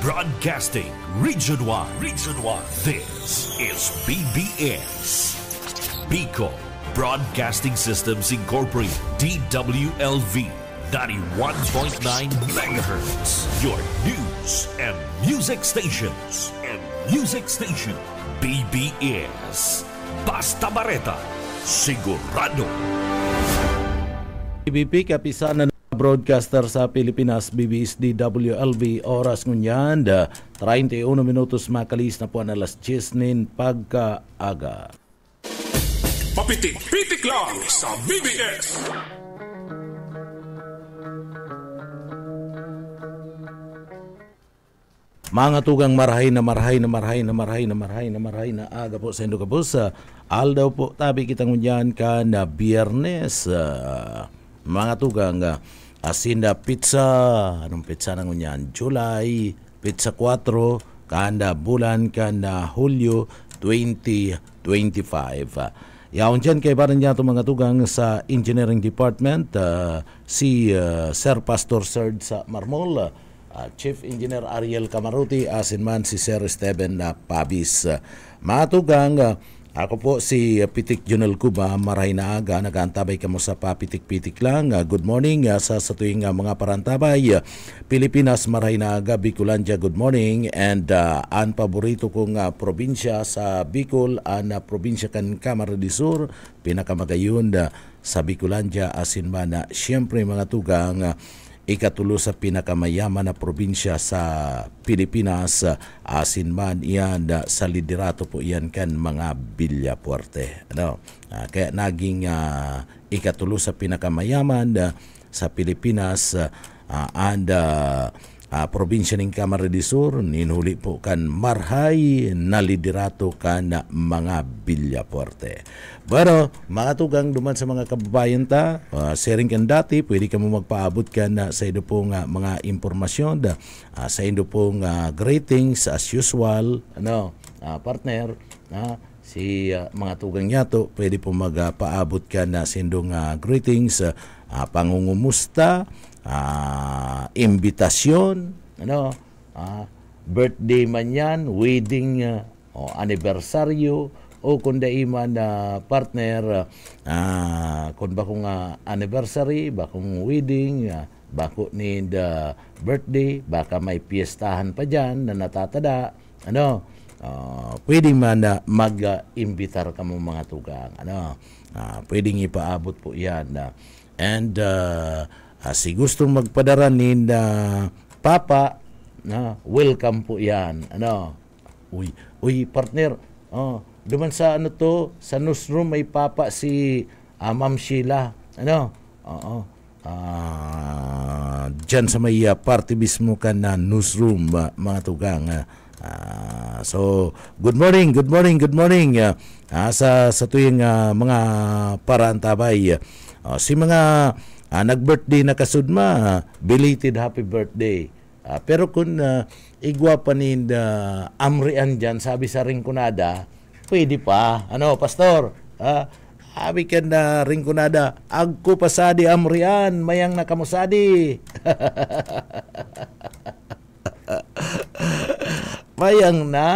Broadcasting Region 1. Region 1. This is BBS. Bicol Broadcasting Systems Incorporated. DWLV 91.9 MHz. Your news and music stations. BBS. Basta Bareta. Sigurado. IBP kapisanan broadcaster sa Pilipinas, BBS DWLV, oras ngunyan 31 minutos makalis na po ang alas 10 pagkaaga. Papitik-pitik lang sa BBS. Mga tugang marahay na aga po sa Indo Kapos. Aldaw po tabi kitang ngunyan ka na Biyernes. Mga tugang asinda pizza, anong pizza na ngunyan? July, pizza 4, kanda bulan, kanda Hulyo 2025. Yaon dyan kay parang niya ito mga tugang sa Engineering Department, si Sir Pastor Serge sa Marmol, Chief Engineer Ariel Camaruti, asin man si Sir Steven Pabis. Mga tugang, ako po si Pitik Junel Cuba, maray na aga, nag-aantabay ka mo sa papitik-pitik lang. Good morning sa tuwing mga parantabay. Pilipinas, maray na aga, Bicolandia, good morning. And ang paborito kong probinsya sa Bicol, ang probinsya kan Camarines Sur, pinakamagayon sa Bicolandia, asin man na siyempre mga tugang, ikatulo sa pinakamayaman na probinsya sa Pilipinas, asin man iyan sa liderato po iyan kan mga Villapuerte. Kaya naging ikatulo sa pinakamayaman sa Pilipinas, and probinsya ng Camarines Sur, ninhuli po kan marhay na liderato kan mga Villapuerte. Pero mga tugang duman sa mga kababayan ta, sharing kan dati, pwede ka mo magpaabot ka na sa ino pong mga impormasyon, sa ino pong greetings as usual, partner, si mga tugang yato, pwede po magpaabot ka na sa indong greetings, pangungumusta, imbitasyon, birthday man yan, wedding, anibersaryo, o kung daiman partner, kung bakong anniversary, bakong wedding, bako ni birthday, baka may piyestahan pa dyan na natatada, pwedeng man mag-imbitar ka mo mga tugang, pwedeng ipaabot po yan. And si gustong magpadara ni Papa, welcome po yan. Uy, partner, duman sa sa newsroom may Papa si Ma'am Sheila. Diyan sa may party mismo ka na newsroom, mga tugang. So, good morning. Sa tuwing mga paraantabay. Si mga nag-birthday na kasudma, belated happy birthday. Pero kung igwa pa ni Amrian dyan, sabi sa Rinconada, pwede pa. Pastor? Abi ka na Rinconada, agko pasadi Amrian, mayang nakamusadi. Mayang na.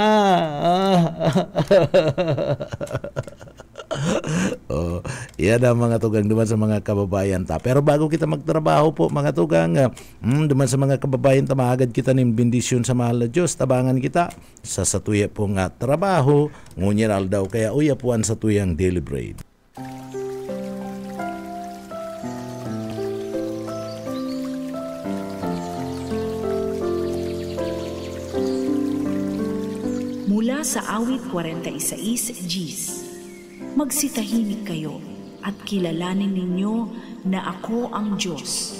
Yan ang mga tugang duman sa mga kababayan ta. Pero bago kita magtrabaho po mga tugang, duman sa mga kababayan ta, maagad kita ng bendisyon sa mahal na Diyos, tabangan kita sa satuya po nga trabaho, ngunyan daw kaya uyapuan sa tuyang daily bread. Mula sa awit 46 Gs, magsitahimik kayo at kilalanin ninyo na ako ang Diyos.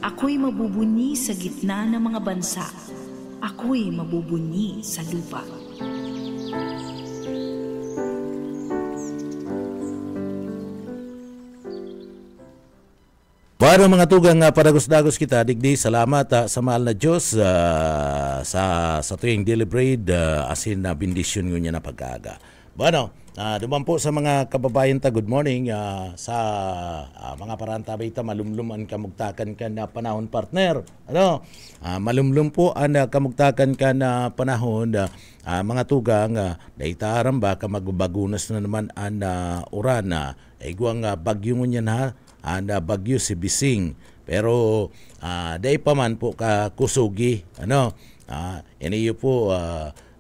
Ako'y mabubunyi sa gitna ng mga bansa. Ako'y mabubunyi sa lupa. Para mga tugang padagos-dagos kita, digdi, salamat sa mahal na Diyos sa tuwing daily bread, asin na bendisyon nyo niya na pag-aga. Bueno, duman po sa mga kababayan ta, good morning. Sa mga parantabay ta, malumlum ang kamugtakan ka na panahon, partner. Ano? Malumlum po ang kamugtakan ka na panahon, mga tugang, daitaram ba ka magbagunas na naman ang uran. Iguang bagyo mo niyan ha, ang bagyo si Bising. Pero day pa man po ka kusugi. Ano? Iniyo po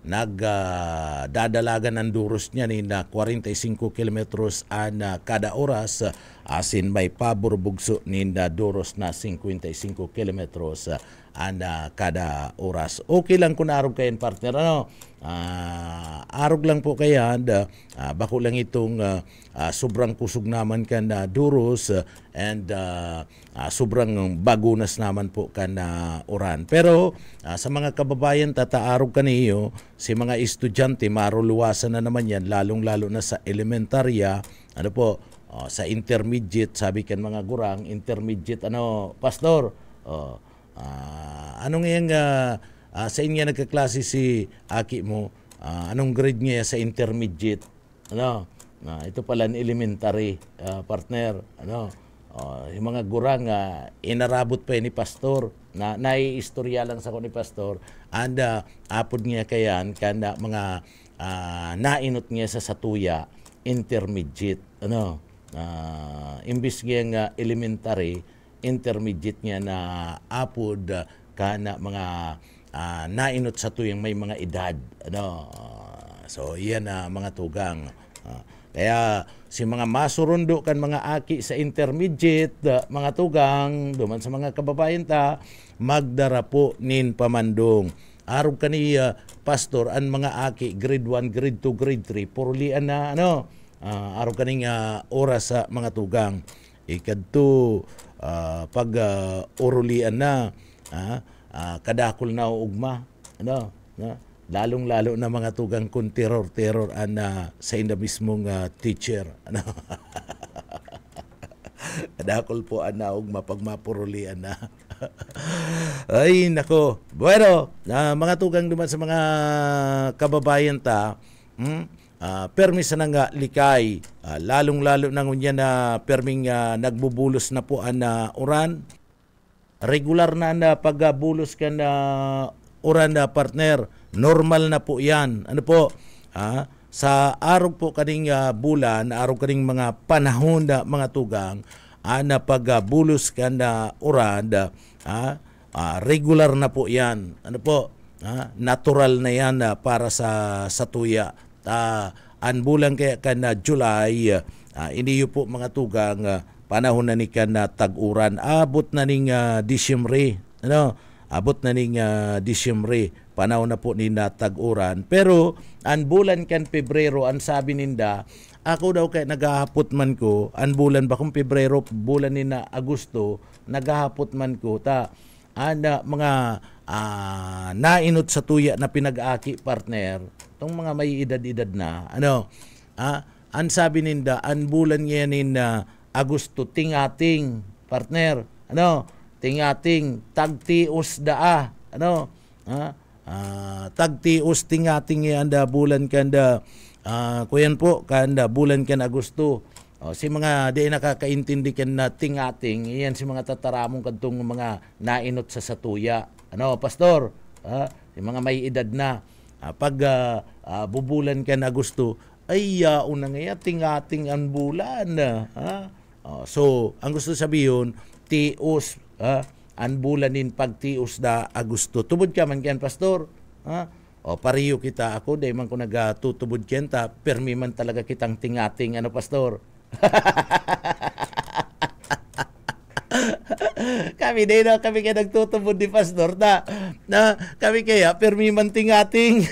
nagdadalagan ng duros niya ni na 45 kilometros kada oras, asin may pabor bugso ni na duros na 55 kilometros kada oras. Okay lang kung arog kayo, partner. Ano? Arog lang po kayan, bako lang itong sobrang kusog naman ka na duros and sobrang bagunas naman po ka na oran. Pero sa mga kababayan, tataarog ka niyo, si mga estudyante, maruluwasan na naman yan, lalong-lalo na sa elementarya, ano po, sa intermediate, sabi kan mga gurang, intermediate, ano, pastor, anong yung sa inyo nagkaklase si Aki mo, anong grade niya sa intermediate? Ano? Ito pala ang elementary, partner. Ano? Yung mga gurang, inarabot pa ni pastor, na naiistorya lang sa ko ni pastor, and apod niya kayan, kanda mga nainot niya sa satuya, intermediate. Ano? Imbis niya elementary, intermediate niya na apod kana mga nainot sa tuyang may mga edad. Ano? So, iyan mga tugang. Kaya si mga masurundo kan mga aki sa intermediate, mga tugang, duman sa mga kababayan ta, magdara po nin pamandong. Arog kaniya, pastor, ang mga aki, grade 1, grade 2, grade 3, purulian na, ano? Arog kaniya oras sa mga tugang. Ikadto, pag urulian na, kadakol na ugma, ano, lalong-lalo na mga tugang kung terror sa inda mismong teacher, ano. Kadakol po ugma pag mapurulian na. Ay nako, bueno, mga tugang duman sa mga kababayan ta, permis na nga likay, lalong-lalo na ngunyan na perming nagbubulos na po ang uran. Regular na pagbulos ka na uran na, partner, normal na po yan. Ano po? Sa araw po kaning bulan, araw kaning mga panahon na mga tugang, na pagbulos ka na uran, regular na po yan. Ano po? Natural na yan para sa tuya. Ang bulan kaya ka na July, iniyo po mga tugang, panahon na ni ka na tag-uran. Abot na ning Disyembre. Ano? Abot na ning Disyembre. Panahon na po ni na tag-uran. Pero, ang bulan kan Pebrero, ang sabi ninda, ako daw kay naghahapot man ko, ang bulan ba kung Pebrero, bulan ni na Agosto, naghahapot man ko, mga nainot sa tuya na pinag-aki, partner, itong mga may edad-edad na, ano, ang sabi ninda, ang bulan ngayon na Agosto, tingating, partner, ano, tingating, tagtios daa, ano, tagtios tingating yanda bulan kanda, kuyan po, kanda bulan kan Agosto. Si mga di nakakaintindi kan na tingating, iyan si mga tataramong kadtong mga nainot sa satuya. Ano, pastor? Si mga may edad na, pag bubulan kan Agosto, ay una nga tingating ang bulan. So, ang gusto sabihin, tios, ang bulanin pagtios da Agosto. Tubod ka man kyan, pastor. Pariyo kita ako, dahil man ko nagatutubod kyan, permi man talaga kitang tingating, ano, pastor? Kami din na, kami kaya nagtutubod ni pastor na kami kaya permi man tingating.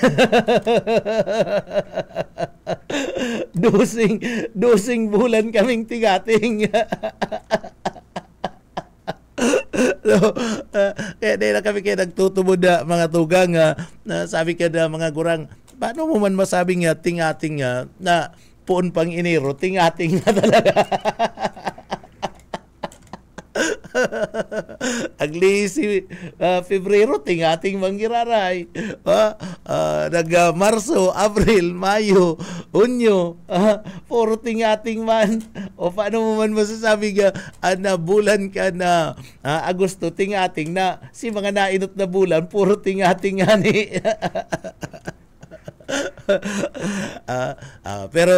dosing bulan kaming tingating. So, kaya dahil na kami kaya nagtutubod na mga tugang, na sabi ka na mga gurang, paano mo man masabing tingating na puon pang Enero, tingating na talaga. Agli si Febrero tingating manggiraray. Marso, Abril, Mayo, Hunyo, puro tingating man. O paano mo man masasabi ka na bulan ka na Agosto tingating na si mga nainot na bulan puro tingating ani. Pero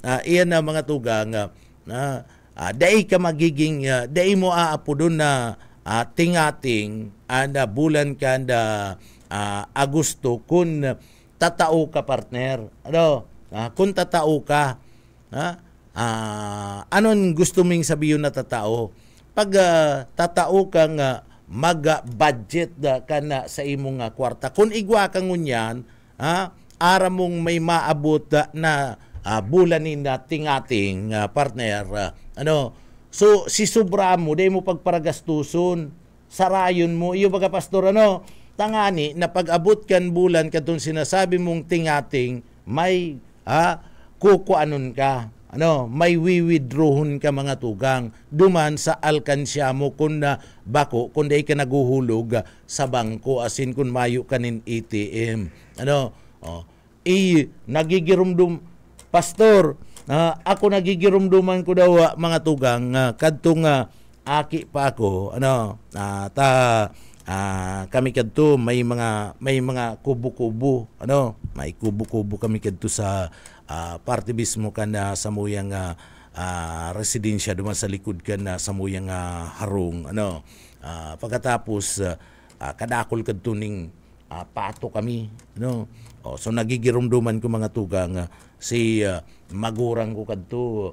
iyan na mga tugang dai ka magiging dai mo aapo doon na tingating na bulan ka na Agosto kung tatao ka partner. Kung tatao ka anon gusto ming sabihin na tatao? Pag tatao kang mag-budget ka na sa imong kwarta, kung igwa kang ngunyan, ara mong may maabot na bulanin na tingating partner, so si sobra mo, di mo pagparagastuson, sarayon mo, iyo baga pastor, tangani, na pag-abot kan bulan, katong sinasabi mong tingating, may kukuanon ka, may withdrawon ka mga tugang duman sa alkansya mo kung bako kung di ka naguhulog sa bangko asin kung mayo kanin ATM nagigirumdum pastor ako nagigirumduman ko daw mga tugang kadtong aki pa ako kami kadto may mga kubo-kubo may kubo-kubo kami kadto sa parte mismo kana sa muyang residensya duman sa likod kana sa muyang harong pagkatapos kadakol kadto ning pato kami so nagigirumduman ko mga tugang si magurang ko kadto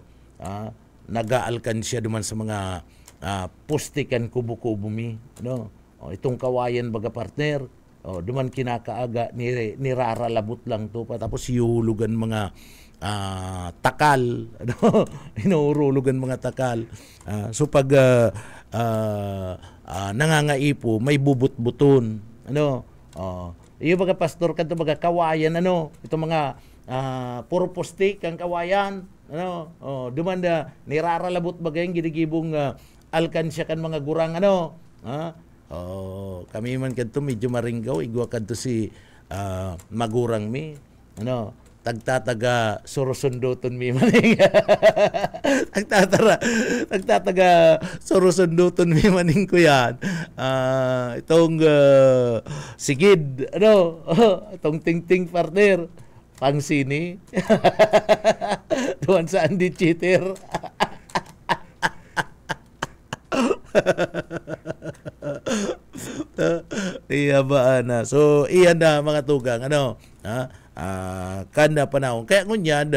nagaalkansya duman sa mga pustikan kubo-kubo mi itong kawayan baga partner duman kinakaaga niraralabot lang to tapos yulugan mga takal inuurulugan mga takal so pag nangangaipo may bubut-buton iyo baga pastor kadto baga kawayan itong mga puro pustik ang kawayan duman niraralabot baga yung ginigibong alkansya kan mga gurang kami man kadto medyo maringgaw igwa kadto si magurang mi tagtataga surusunduton mi maning tagtataga surusunduton mi maning ko yan itong sigid itong tingting partner pangsini tuwan sa Andy Cheater iya ba na so iyan na mga tugang kanda panahon kaya ngunya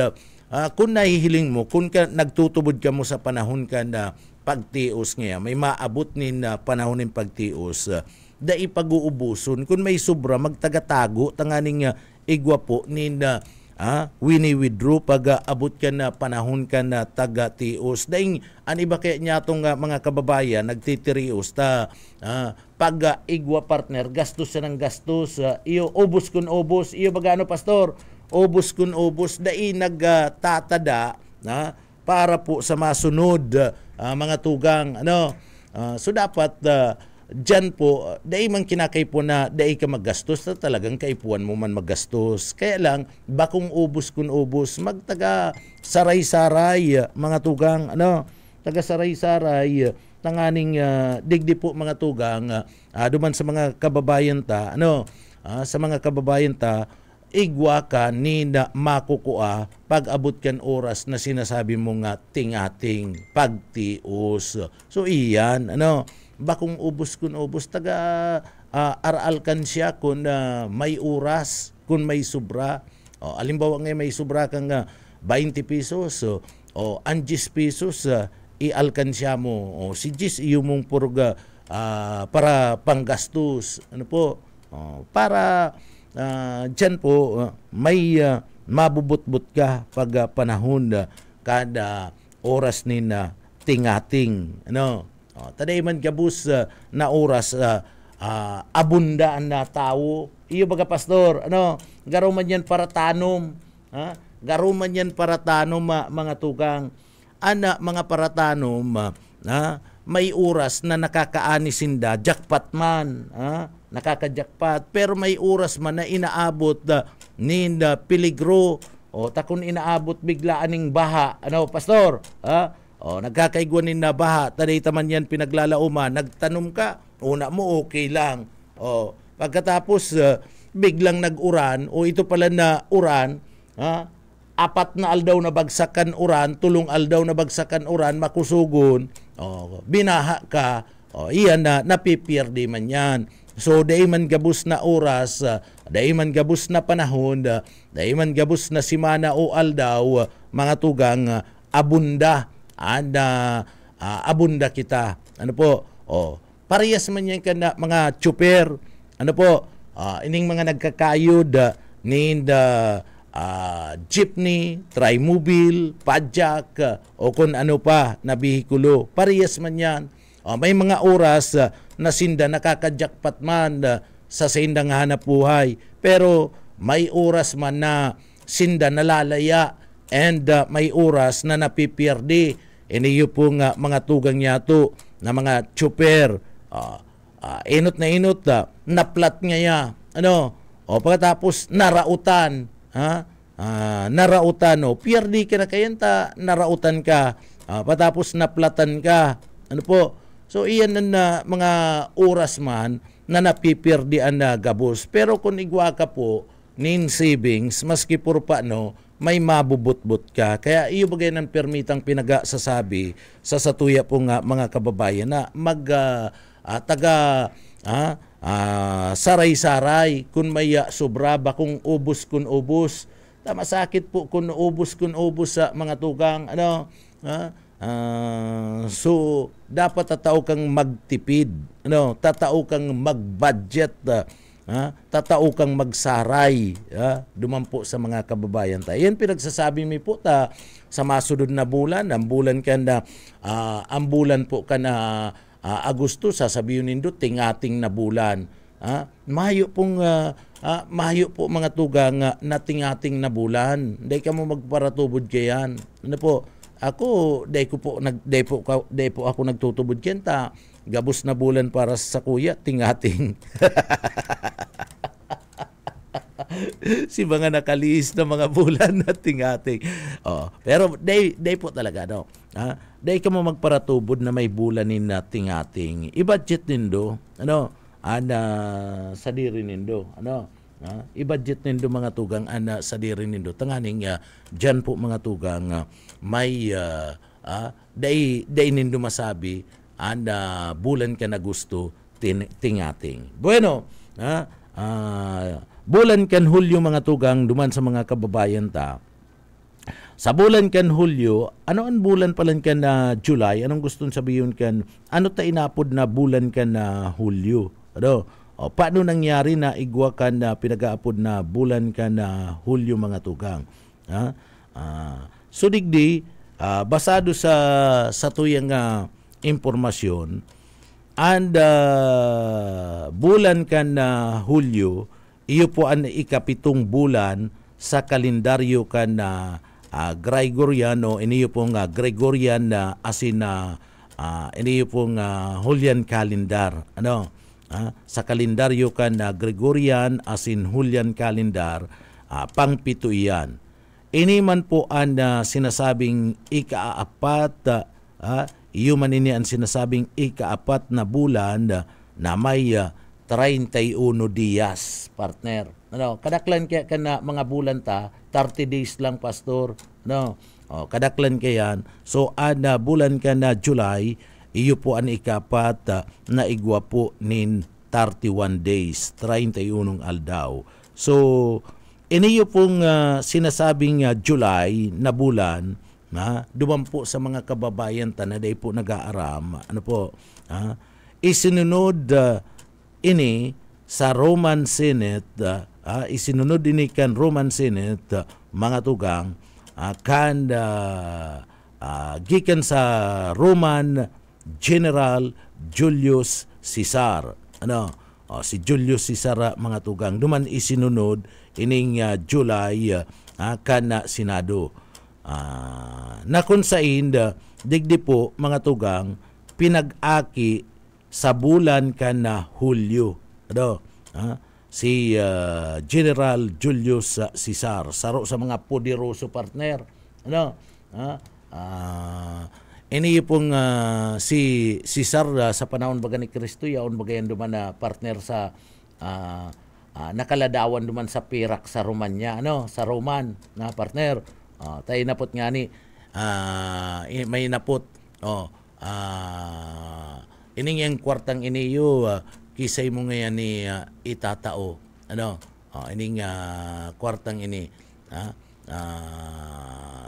kung nahihiling mo kung nagtutubod ka mo sa panahon kanda pagtios nga may maabot nin panahon ng pagtios da ipag-uubuson kung may sobra magtagatago tanganing igwa po nin wini-withdraw pag abot ka na panahon ka na taga-tios. Daing, iba kaya niya itong mga kababayan, nagtitirios, pag igwa partner, gastos siya ng gastos, iyo, ubos kun ubos, iyo baga pastor, ubos kun ubos, daing nagtatada, para po sa masunod, mga tugang, so dapat, diyan po, dahil man kinakaipon na dahil ka maggastos na talagang kaipuan mo man maggastos. Kaya lang, bakong ubos kun ubos, magtaga saray-saray, mga tugang, taga saray-saray, tanganing digdi po mga tugang, duman sa mga kababayan ta, sa mga kababayan ta, igwa ka ni na makukua pag abot kan oras na sinasabi mo nga tingating pagtios. So iyan, bakong ubos kun ubos taga aralkan siya kun may oras kun may sobra alimbawa nga may sobra kang 20 pesos o 10 pesos ialkan siya mo si Gis iyo mong purga para panggastos para dyan po may mabubut-but ka pag panahon kada oras ni na tingating taday man gabus na oras abundaan na tao iyo baga pastor garo man yan para tanom garo man yan para tanom mga tugang mga para tanom may oras na nakakaani sinda jackpot man, nakaka-jackpot, pero may oras man na inaabot ni peligro o takon inaabot biglaan ning baha, ano pastor, nagkakaiguanin na baha, taday taman yan pinaglalauman, nagtanom ka, una mo okay lang, pagkatapos biglang nag-uran o ito pala na uran, apat na aldaw na bagsakan uran, tulong aldaw na bagsakan uran, makusugon, binaha ka, iyan na napipierdi man yan. So day man gabus na oras, day man gabus na panahon, day man gabus na simana o aldaw, mga tugang abunda, abunda kita. Ano po? Parehas man yan ka na mga tsuper, ano po? Ining mga nagkakayod jeepney, trimobile, padjak, o kung ano pa na bihikulo. Parehas man yan. May mga oras na sinda nakaka-jackpot man sa sindang hanap buhay. Pero may oras man na sinda nalalaya and may oras na napipierdi. Iniyo pong mga tugang yato na mga tsuper. Inot na inot, naplat ngaya. Pagkatapos narautan, narautan, pierdi ka na kayanta, narautan ka, patapos naplatan ka. Ano po? So iyan na mga oras man na napipirdian na gabos. Pero kung igwa ka po, nin savings, maski puro pa may mabubut-but ka. Kaya iyo bagay ng permitang pinagasasabi sa satuya po nga mga kababayan na saray-saray kung may sobra ba kung ubos kun ubos. Tama sakit po kung ubos sa mga tugang so dapat tatao kang magtipid, tatao kang magbudget, tatao kang magsaray, dumampo sa mga kababayan tayo. Yan pinagsasabi mi po sa masunod na bulan, ang bulan po ka na Agosto, sasabihin nindo tingating na bulan. Mahayo po mga tugang na tingating na bulan. Hindi ka mo magparatubod kayan. Ano po? Ako, day po ako nagtutubod kenta. Gabos na bulan para sa kuya, tingating. Si mga nakaliis na mga bulan na tingating. Pero day po talaga, day ka mo magparatubod na may bulanin na tingating. I-budget nindo, sa diri nindo, i-budget nindo mga tugang sa diri nindo. Tanganing dyan po mga tugang may day nindo masabi bulan ka na gusto tingating. Bueno, bulan kan Hulyo mga tugang duman sa mga kababayan ta. Sa bulan kan Hulyo, ano ang bulan palan kan na July? Anong gustong sabihin kan? Ano ta inapod na bulan kan na Hulyo? Paano nangyari na igwa kan na pinag-aapod na bulan kan na Hulyo mga tugang? So digdi, basado sa tuyang impormasyon, and bulan kan na Hulyo, iyo po ang ikapitong bulan sa kalendaryo kan na Gregoriano, iniyo pong Gregorian na asin na iniyo pong Julian calendar. Sa kalendaryo kan na Gregorian asin Julian calendar, pangpito iyan. Ini man po ang sinasabing ikaapat, iyo man ini ang sinasabing ikaapat na bulan na may 31 días, partner. Kadaklan kaya ka na mga bulan 30 days lang, pastor. Kadaklan kaya yan. So, bulan ka na July, iyo po ang ikapat na igwa po nin 31 days, 31 aldaw. So, iniyo pong sinasabing July na bulan, dumampo sa mga kababayan na day po nag-aaram. Isinunod ini sa Roman Senate, isinunod ini kan Roman Senate, mga tugang, gikan sa Roman General Julius Caesar. Si Julius Caesar mga tugang, duman isinunod ining July kana Senado. Na kung sain, digdi po mga tugang, pinag-aki sa bulan kan na Hulyo. Si General Julius Caesar, saro sa mga poderoso partner. Ini pong si Caesar sa panahon baga ni Kristo, yaon bagayan duman na partner sa nakaladawan duman sa Pirak sa Romanya, sa Roman na partner. Tayo napot nga ni may napot ining yung kwartang iniyo kisay mo ngayon ni itatao ining kwartang ini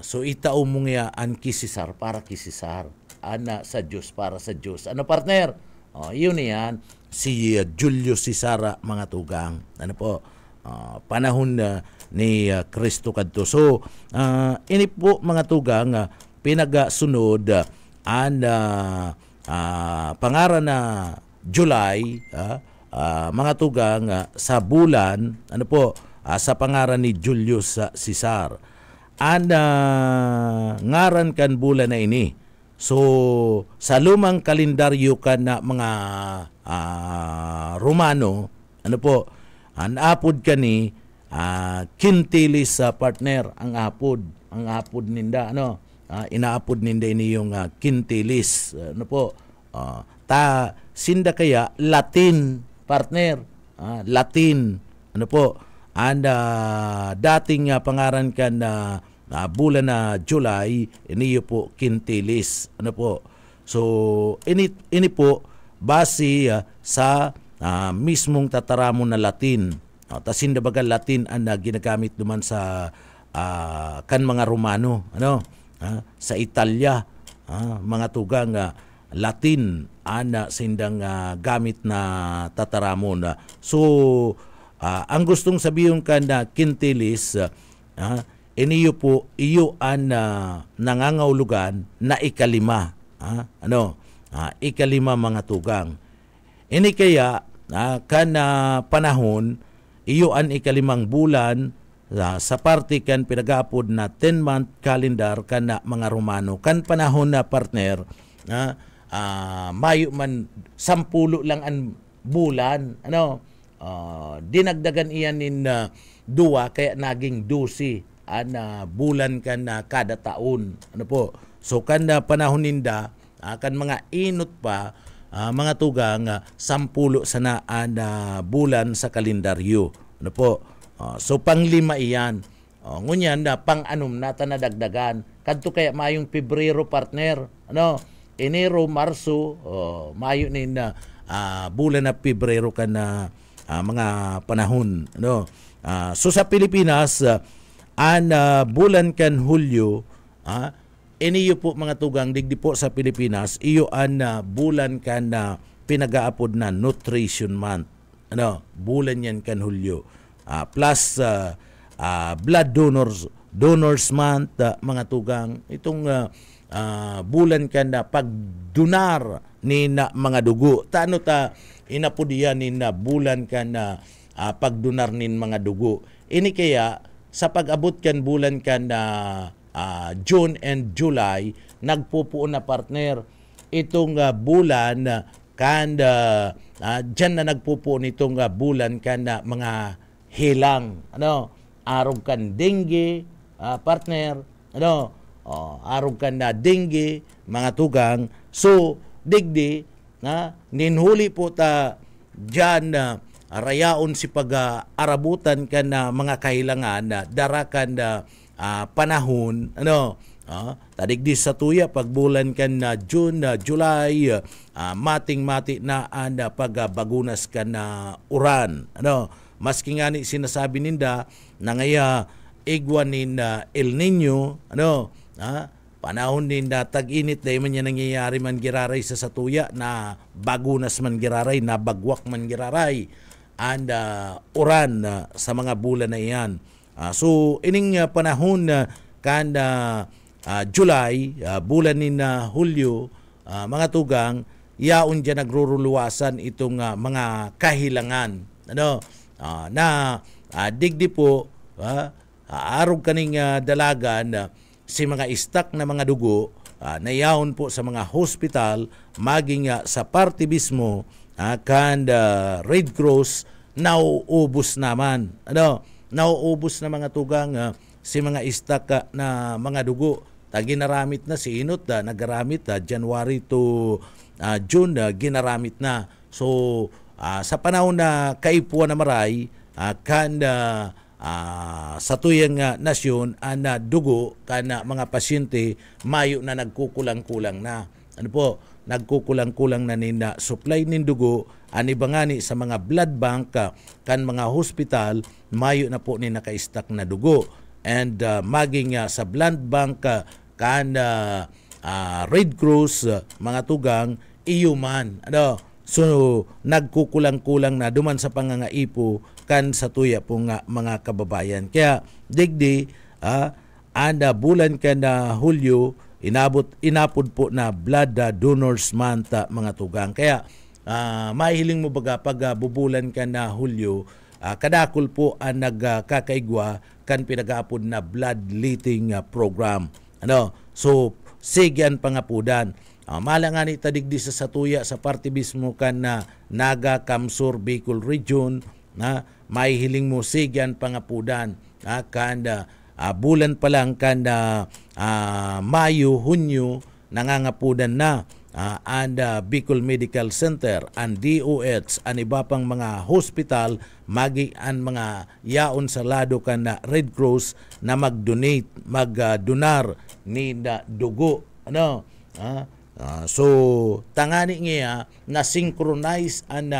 so itao mo nga an kisisar para kisisar, ana sa Diyos para sa Diyos. Partner? Yun yan si Julius Caesar, mga tugang. Panahon ni Kristo kadto. So ini po mga tugang pinagasunod pangaran na July, mga tugang sa bulan sa pangaran ni Julius Caesar. Ngaran kan bulan na ini. So sa lumang kalendaryo kan na mga Romano, ang apod kani Quintilis partner, ang apod ninda inaapod ninda ini yung Quintilis. Sinda kaya Latin partner, Latin dating pangaran kan bulan na July, iniyo po Quintilis. So ini po base sa mismong tataramon na Latin. Tasinda baga Latin ang ginagamit duman sa kan mga Romano, sa Italia, mga tugang Latin ana sindang gamit na tataramon. So ang gustong sabihin kan na Quintilis, iniyo po iyo an nangangahulugan na ikalima. Ikalima, mga tugang. Ini kaya kan panahon iyo an ikalimang bulan sa parte kan pinagapod na 10-month calendar kan na mga Romano. Kan panahon na partner mayo man 10 lang ang bulan, dinagdagan iyan in duwa kaya naging 12 bulan kan kada taon. So kan panahon ninda kan mga inot pa mga tugang 10 sanaan bulan sa kalendaryo. So panglima iyan. Ngunyan pang-anom na tanadagdagan. Kadto kaya mayong Pebrero partner. Enero, Marso, Mayo nin bulan na Pebrero kan mga panahon. So sa Pilipinas, bulan kan Hulyo, iniyo po mga tugang digdi po sa Pilipinas, iyo an bulan kan pinagaapod na Nutrition Month. Bulan yan kan Hulyo. Plus Blood Donors Month, mga tugang. Itong bulan kan pagdunar ni mga dugo. Tano inapudiyan ni bulan kan pagdunar nin mga dugo. Ini kaya sa pag-abot kan bulan kan June and July, nagpupuo na partner itong bulan kan dyan na nagpupuo nitong bulan kan mga hilang. Araw kan dengue, partner. Araw kan dengue, mga tugang. So digdi ninhuli po ta dyan rayaon si pag-arabutan kan mga kahilangan darakan panahon tadigdi sa tuya pagbulan kan June, July, mating-mati na pagbagunas kan uran. Maski nga ni sinasabi ninda na ngaya igwan nin El Nino, panahon din tag-init dahil man yan nangyayari man giraray sa satuya na bagunas man giraray, na bagwak man giraray and uran sa mga bulan na iyan. So ining panahon kan July, bulan ni Hulyo, mga tugang, yaon dyan nagruruluwasan itong mga kahilangan. Na digdi po, arog kaning dalagan si mga istak na mga dugo nayaon po sa mga hospital, maging sa party mismo, kan Red Cross, nauubos naman. Nauubos na mga tugang si mga istak na mga dugo. Ginaramit na si Inot, nagaramit January to June, ginaramit na. So, sa panahon na kaipuan na maray, kan sa tuyang nasyon, na dugo, kan mga pasyente, mayo na nagkukulang-kulang na. Ano po? Nagkukulang-kulang na nina supply nin dugo, anibangani sa mga blood bank, kan mga hospital, mayo na po ni naka-stock na dugo. And maging sa blood bank, kan Red Cross, mga tugang, iyuman. So, nagkukulang-kulang na duman sa pangangaipo kan sa tuya pong mga kababayan. Kaya, digdi, bulan ka na Hulyo, inapod po na Blood Donors Month, mga tugang. Kaya, mahiling mo baga pag bubulan ka na Hulyo, kadakol po ang nagkakaigwa kan pinag-aapod na bloodletting program. So, sigyan pangapudan. Malangani tadigdi sa satuya sa party mismo kan na Naga Kamsur Bicol Region, mahihiling mo sigyan pangapudan. Kan bulan pa lang kan Mayo, Hunyo, nangangapudan na and Bicol Medical Center, and DOH, ang iba pang mga hospital, ang mga yaon sa lado kan na Red Cross na mag-donate, mag-donar ni dugo. So, tangani nga na synchronize ang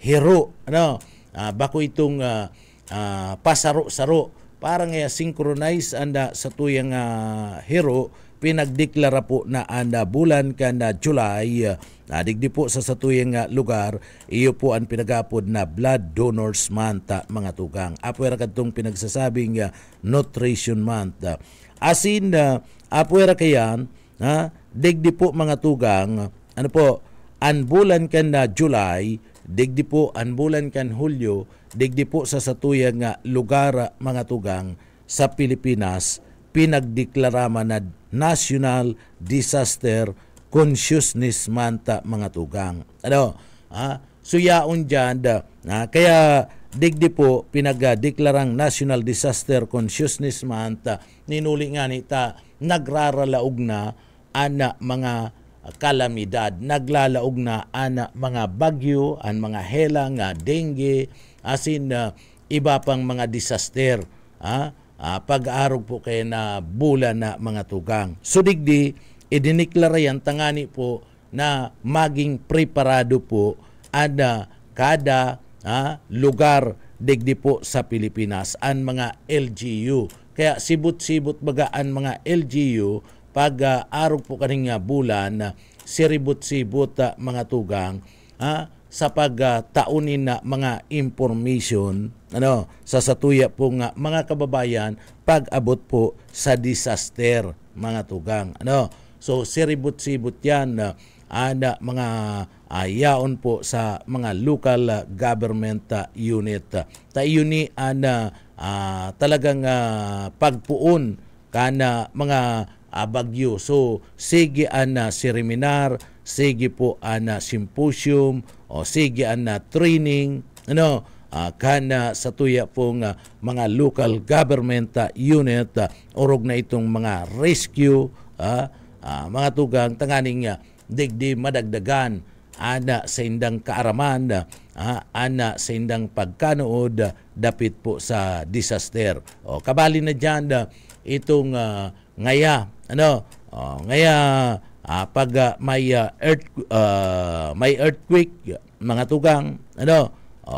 hero. Bako itong pasaro-saro. Parang synchronize ang sa tuyang hero, pinagdeklara po na anda bulan kan na July, digdi po sa satuyang lugar, iyo po ang pinagapod na Blood Donors Month, mga tugang. Apuera kadtong pinagsasabing Nutrition Month. Asin, apuera kayan, digdi po mga tugang, ano po, ang bulan kan na July, digdi po ang bulan kan Hulyo, digdi po sa satuyang lugar, mga tugang, sa Pilipinas, pinagdeklarama na National Disaster Consciousness Month, mga tugang. So yaon dyan, kaya digdi po pinagdeklarang National Disaster Consciousness Month, ninuli nga nita, nagraralaog na ana mga kalamidad, naglalaog na ana mga bagyo, ang mga helang, dengue, asin iba pang mga disaster. Pag-arog po kayo na bulan na mga tugang. So digdi, idiniklara yan, tangani po na maging preparado po ada kada lugar digdi po sa Pilipinas, ang mga LGU. Kaya sibut-sibut baga ang mga LGU, pag-arog po kaning bulan, siribut-sibut mga tugang, sa pagtaunin na mga information sa satuya po nga mga kababayan pag-abot po sa disaster, mga tugang. So siribut-sibut yan ada mga yaon po sa mga local government unit. Yuni talagang pagpuon kana mga bagyo. So sige seminar, sige po symposium, o sige training, kana sa tuya pong mga local government unit, orog na itong mga rescue, mga tugang, tanganing digdi madagdagan ana sa indang kaaraman, ana sa indang pagkanood dapit po sa disaster. Kabali na dyan itong ngaya, ngaya pag may earthquake, mga tugang,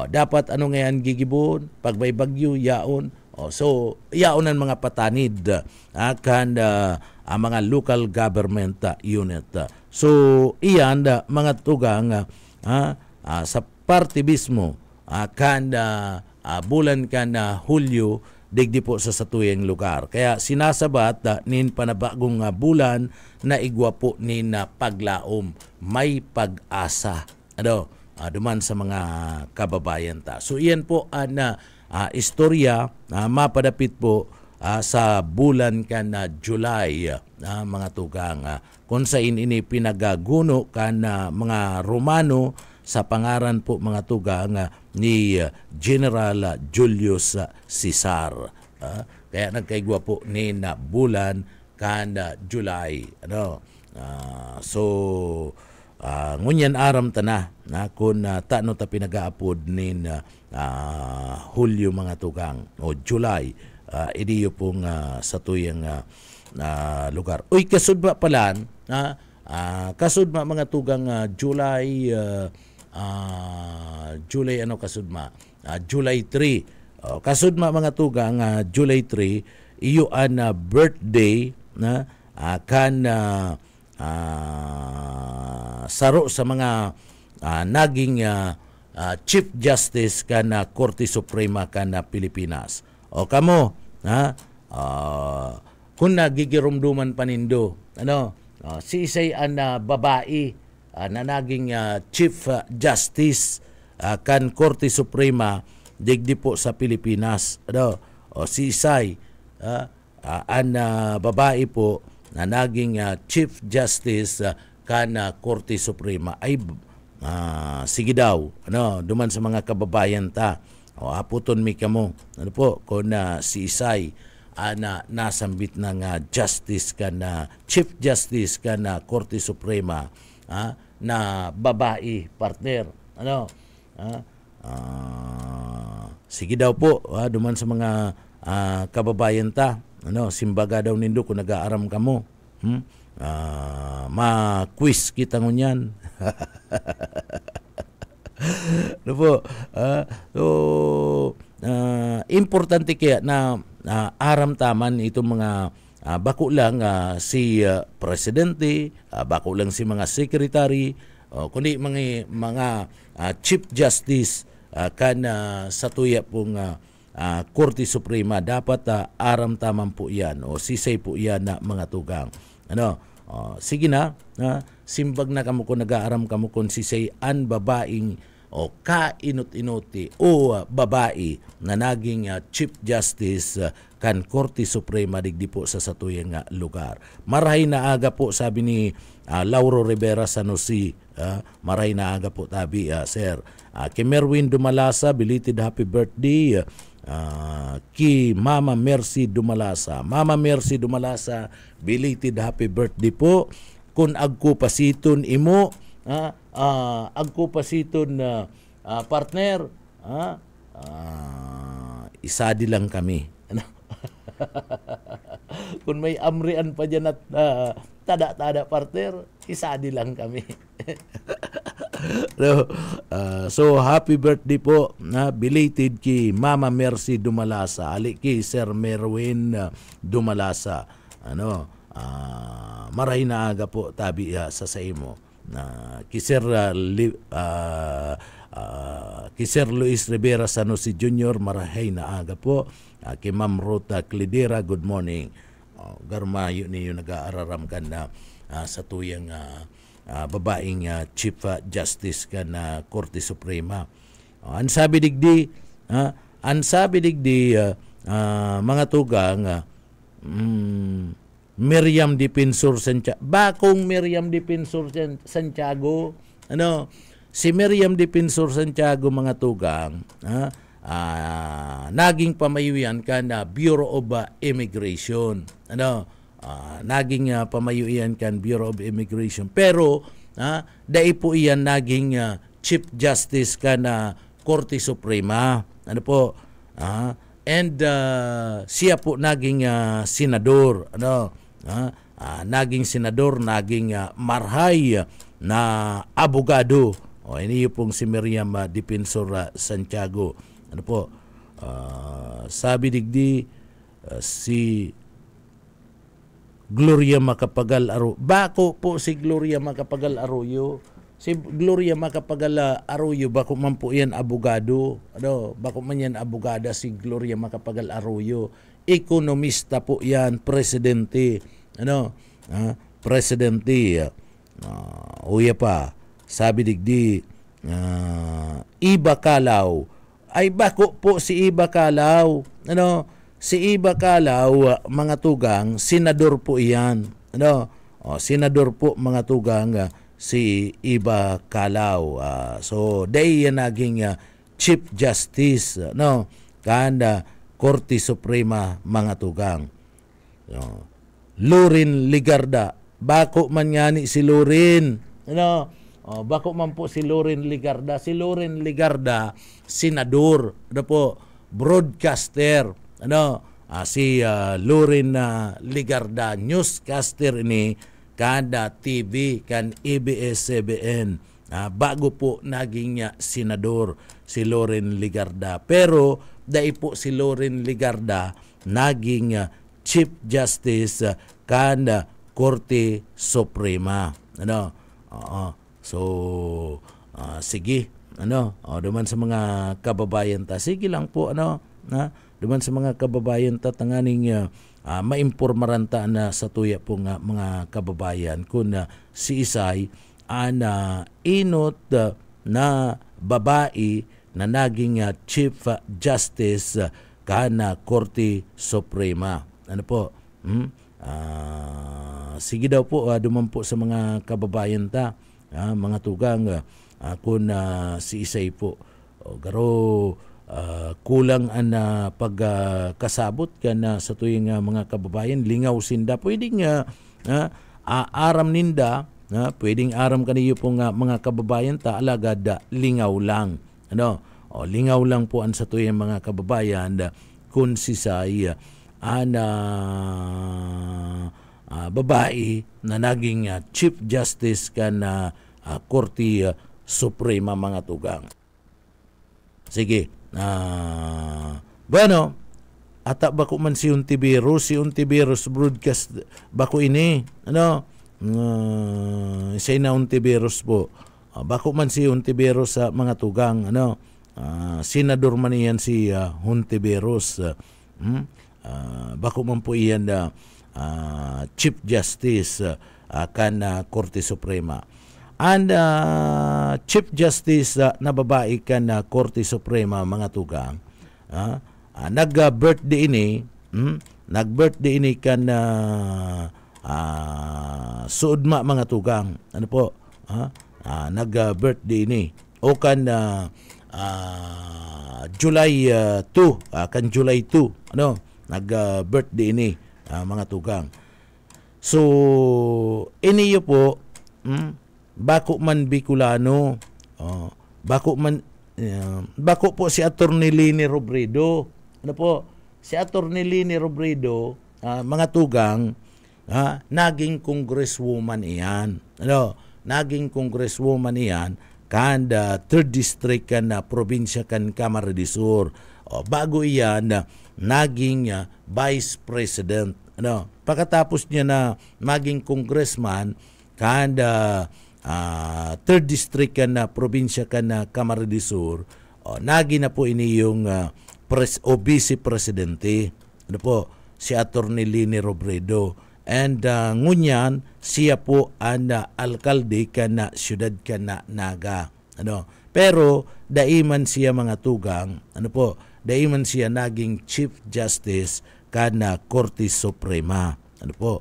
dapat ngayon gigibon pag may bagyo yaon. So yaon ang mga patanid kan ang mga local government unit. So iyan mga tugang sa parte mismo kan bulan kan Hulyo, digdi po sa satuyang lugar. Kaya sinasabat nin panabagong bulan na igwa po nin paglaom, may pag-asa. Duman sa mga kababayan ta. So iyan po ang istorya mapadapit po sa bulan kan July. mga tugang. Kung sa ini pinagaguno kan mga Romano sa pangaran po mga tugang ni General Julius Caesar. Kaya nagkaigwa po ni na bulan kan July. Ngunyan aram ta na kung tano ta pinagaapod ni Hulyo mga tugang o July. Idiyo pong sa tuyang lugar. Uy, kasudma pala, kasudma mga tugang July ano kasudma? July 3. Kasudma mga tugang July 3, iyo an birthday na kan saro sa mga naging Chief Justice kan Korte Suprema kan Pilipinas. O kamo, kung nagigirumduman panindo, si isay an babae na naging Chief Justice kan Korte Suprema digdi po sa Pilipinas. O si isay an babae po na naging Chief Justice kan Korte Suprema ay sige daw, duman sa mga kababayan ta. O aputon mi kamo, kung si isay nasambit ng justice ka na Chief Justice ka na Korte Suprema na babae partner. Sige daw po, duman sa mga kababayan ta. Simbaga daw nindo kung nag-aaram kamo. Ma-quiz kita ngunyan. Importante kaya na aram taman itong mga bako lang si presidente, bako lang si mga secretary, kundi mga Chief Justice kan sa tuya pong Korte Suprema dapat aram taman po yan o sisay po yan na mga tugang. Sige na, simbag na kamo kung nag-aaram kamo kung sisay an babaeng o kainot-inoti o babae na naging Chief Justice kan Korte Suprema digdi po sa satuyang lugar. Marahay na aga po, sabi ni Lauro Rivera Sanusi. Marahay na aga po tabi, sir. Kay Merwin Dumalasa, belated happy birthday. Ki Mama Mercy Dumalasa. Mama Mercy Dumalasa, belated happy birthday po. Kung agkupasiton imo, agkupasiton partner, isadi lang kami. Kung may amrian pa dyan at tada-tada partner, isadi lang kami. So happy birthday po na belated ki Mama Mercy Dumalasa, ali ki Sir Merwin Dumalasa. Maray na aga po tabi sa imo ki Sir Luis Rivera Sanusi Jr. Marahay na aga po. Kay Ma'am Rota Clidera, good morning. Garmayo niyo nag-aararam ka na sa tuyang babaeng Chief Justice ka na Korte Suprema. Ang sabi digdi, mga tugang, Miriam Defensor Santiago. Bakong Miriam Defensor Santiago? Si Miriam Defensor Santiago, mga tugang, naging pamayuyan ka na Bureau of Immigration. Naging pamayuyan kan Bureau of Immigration. Pero dai po iyan naging Chief Justice ka na Korte Suprema. And siya po naging senador. Naging senador, naging marhay na abogado. Ini pong si Miriam Defensor Santiago. Sabi digdi si Gloria Macapagal Arroyo. Bako po si Gloria Macapagal Arroyo. Si Gloria Macapagal Arroyo, bako man po yan abogado. Bako man yan abogada si Gloria Macapagal Arroyo. Ekonomista po yan, presidente. Presidente. Uya pa, sabi digdi, Iba Calaw. Ay bako po si Iba Calaw. Si Iba Calaw, mga tugang, senador po iyan. ano, senador po mga tugang si Iba Calao. So day naging Chief Justice no kanda Korte Suprema mga tugang. Lorin Ligarda, bako man ngani si Lorin, ano? Bako man po si Lorin Ligarda. Si Lorin Ligarda, senador, ano po, broadcaster, ano? Si Lorin Ligarda, newscaster ini kada TV kan ABS-CBN. Bago po naging senador si Lorin Ligarda. Pero dahil po si Lorin Ligarda naging Chief Justice kan Korte Suprema. Ano? So sige, ano? Duman sa mga kababayan ta. Sige lang po ano, duman sa mga kababayan ta tanganing maimpormaran ta na sa tuya po nga mga kababayan kung si Isay ana inot na babae na naging Chief Justice kana Korte Suprema. Ano po? Sige daw po, duman po sa mga kababayan ta, mga tugang, kung si Isay po. Garo, kulang ang pagkasabot ka na sa tuwing mga kababayan, lingaw sinda. Pwedeng aram ninda, pwedeng aram kaniyo po mga kababayan ta, alagad lingaw lang. Ano? Lingaw lang po ang sa tuwing mga kababayan kung si Isay babae na naging Chief Justice kan Korte Suprema mga tugang. Sige. Bueno, ata bako man si Untiveros broadcast bako ini. Ano? Say na Untiveros po. Bako man si Untiveros sa mga tugang. Ano? Senador man iyan si Untiveros. Bako man po iyan Chief Justice kan Korte Suprema. And Chief Justice na babae kan Korte Suprema mga tugang. Nag-birthday ini kan suudma mga tugang. Ano po? Nag-birthday ini o kan July 2 kan July 2 ano nag-birthday ini mga tugang. So iniyo po bako man Bicolano, bako po si Attorney Lini Robredo. Ano po? Si Attorney Lini Robredo mga tugang naging congresswoman iyan. Ano? Naging congresswoman iyan kanda 3rd district kan probinsya kan Camarines Sur. Bago iyan naging vice president. Ano? Pagkatapos niya na maging congressman kanda 3rd district kan probinsya kan Camarines Sur, naging na po ini yung vice presidente. Ano po? Si Attorney Lini Robredo. And ngunyan siya po ang alkalde kan siyudad kan Naga. Ano? Pero daiman siya mga tugang, ano po? Daiman siya naging Chief Justice kan Korte Suprema. Ano po?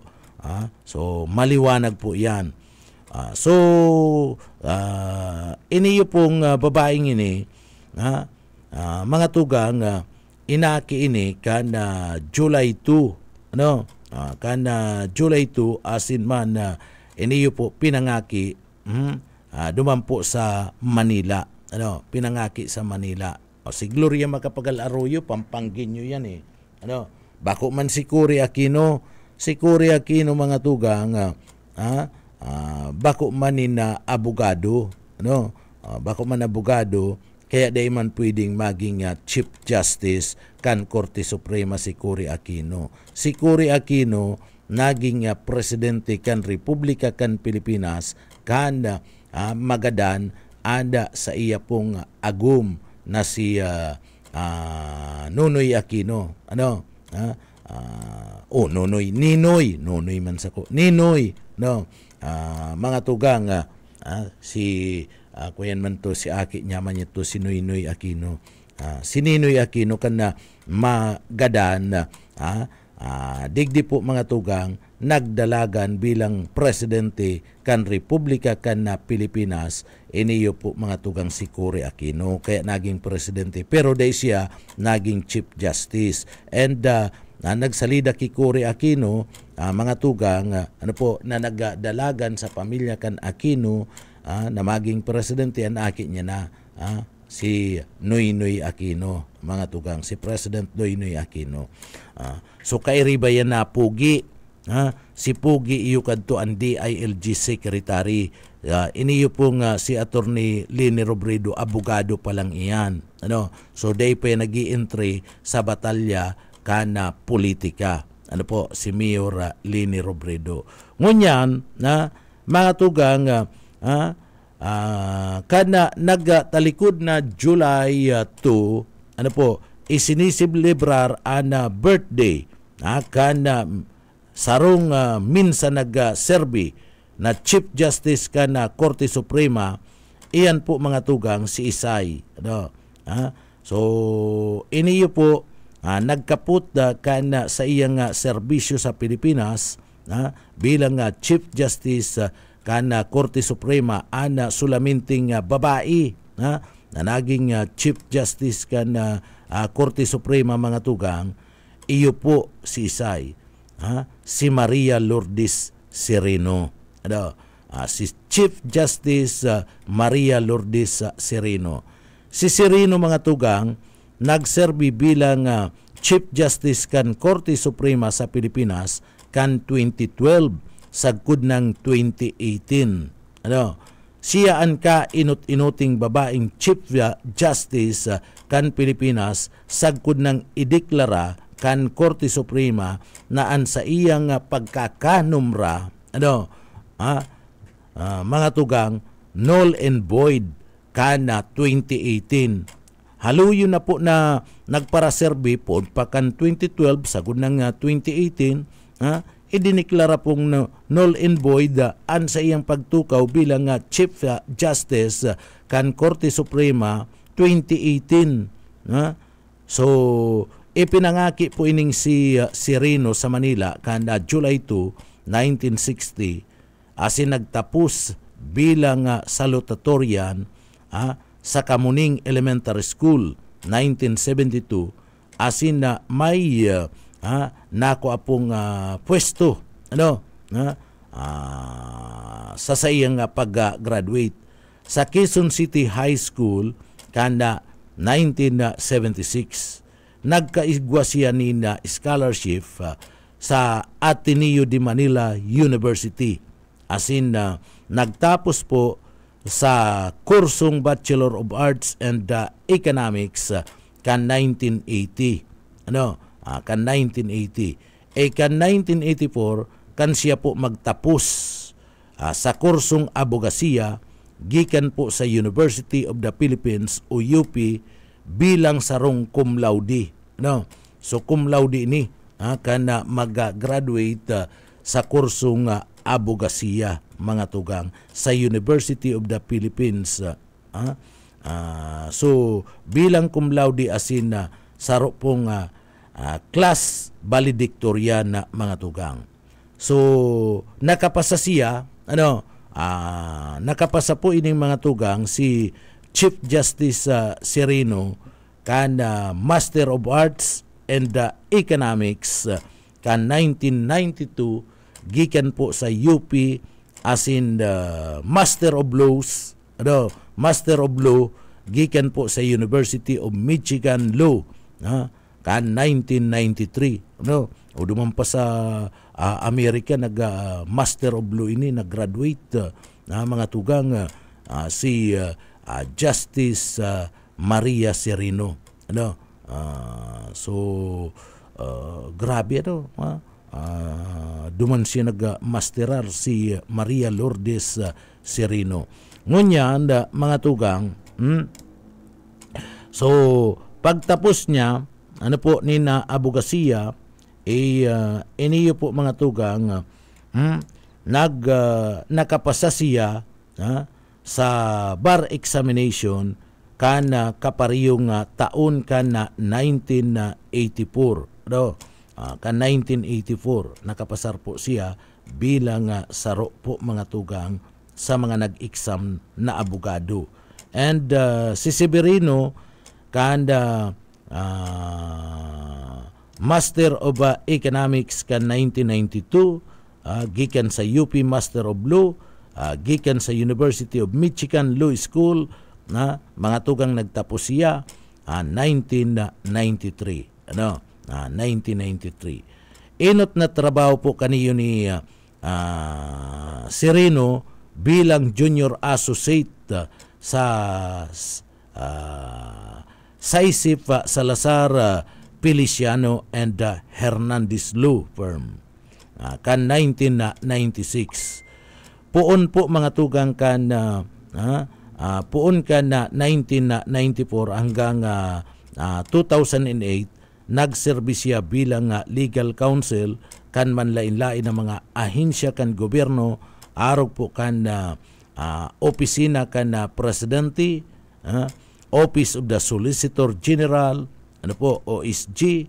So maliwanag po 'yan. Iniyo pong babaeng ini, mga tugang, inaki ini kan July 2, ano? Kan July 2 asin man iniyo po pinangaki duman po sa Manila. Ano? Pinangaki sa Manila. Si Gloria Macapagal Arroyo, pampangkin nyo yan eh. Ano? Bako man si Cory Aquino mga tugang, bako man na abogado, ano? Bako man abogado, kaya day man pwedeng maging Chief Justice kan Korte Suprema si Cory Aquino. Si Cory Aquino naging presidente kan Republika kan Pilipinas kan magadan anda sa iya pong agum na si Nonoy Aquino. Ano? Nonoy man sako. Ninoy, no. Mga tugang si kuyan man to si aki nyaman niya to si Noynoy Aquino. Si Ninoy Aquino kan magadan digdi po mga tugang nagdalagan bilang presidente kan Republika kan na Pilipinas, iniyo po mga tugang si Cory Aquino, kaya naging presidente. Pero dahil siya naging Chief Justice. And nagsalida ki Cory Aquino, mga tugang, na nagdalagan sa pamilya kan Aquino, na maging presidente, ang akin niya na, si Noynoy Aquino, mga tugang, si President Noynoy Aquino. So kairiba yan na Pugi, si Pugi iyo kadto ang DILG Secretary. Iniyo pong si Attorney Leni Robredo, abogado pa lang iyan. So day pa nag-i-entry sa batalya kana politika. Si Mayor Leni Robredo. Ngunyan, mga tugang, kana nagtalikod na July 2, isinisibelebrar ana birthday, kana sarong minsan nag-serbi na Chief Justice kana Korte Suprema, iyan po mga tugang si Isay. So iniyo po nagkaput kana sa iyang serbisyo sa Pilipinas bilang Chief Justice kana Korte Suprema, ana sulaminting babae na naging Chief Justice kana Korte Suprema, mga tugang, iyo po si Isay, si Maria Lourdes Sereno. Si Chief Justice Maria Lourdes Sereno. Si Sereno, mga tugang, nagserbi bilang Chief Justice kan Korte Suprema sa Pilipinas kan 2012 sagkod ng 2018. Siya ang inut-inuting babaeng Chief Justice kan Pilipinas sagkod ng ideklara kan Korte Suprema na an sa iyang pagkakanumra, mga tugang, null and void kana 2018. Haluyo na po na nagparaserbi po pa kan 2012 sagod ng 2018, idiniklara pong null and void an sa iyang pagtukaw bilang Chief Justice kan Korte Suprema 2018. So ipinangaki po ining si Sereno sa Manila kan July 2, 1960, asin nagtapos bilang salutatorian sa Kamuning Elementary School 1972, asin na may nako apong pwesto sa sayang pag-graduate sa Quezon City High School kanda 1976. Nagkaigwa siya ni scholarship sa Ateneo de Manila University, asin nagtapos po sa kursong Bachelor of Arts and Economics kan 1980. Kan 1980. Kan 1984 kan siya po magtapos sa kursong abogasiya gikan po sa University of the Philippines o UP bilang sarong cum laude. So cum laude ni kana mag-graduate sa kursong abogasiya, mga tugang, sa University of the Philippines. So bilang cum laude asin saro pong class valedictorian na, mga tugang. So nakapasa siya, nakapasa po ining mga tugang si Chief Justice Sereno kan Master of Arts and Economics kan 1992 gikan po sa UP asin Master of Laws, Master of Law gikan po sa University of Michigan Law kan 1993. O duman pa sa Amerika nag-Master of Law ini, nag-graduate mga tugang si Justice Maria Sereno. So grabe duman siya nag-masterar si Maria Lourdes Sereno. Ngunyan mga tugang, so pagtapos niya ni na abogasiya, iniyo po mga tugang, nakapasa siya sa bar examination kana kapariyong taon kana 1984. kan 1984 nakapasar po siya bilang saro po mga tugang sa mga nag-exam na abogado. And si Severino kan Master of Economics kan 1992, gikan sa UP Master of Law, gikan sa University of Michigan Law School, mga tugang nagtapos siya 1993. 1993. Inot na trabaho po kaniyo ni Sereno bilang junior associate sa Saisip Salazar Feliciano and Hernandez Law Firm kan 1996. Puon po mga tugang kan puon kan 1994 hanggang 2008 nagserbisya bilang legal counsel kan manlain-lain ng mga ahensya kan gobyerno, arog po kan opisina kan presidente, Office of the Solicitor General, OSG,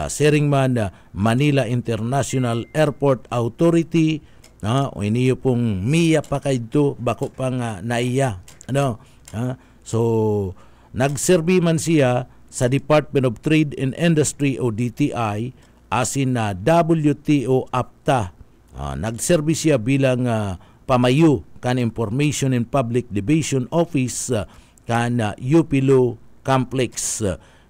Seringman Manila International Airport Authority, o iniyo pong MIA pa kayo bako pang naiya. So nagserbi man siya sa Department of Trade and Industry o DTI asin na WTO APTA. Nagserbi siya bilang pamayo kan Information and Public Division Office kan UP Law Complex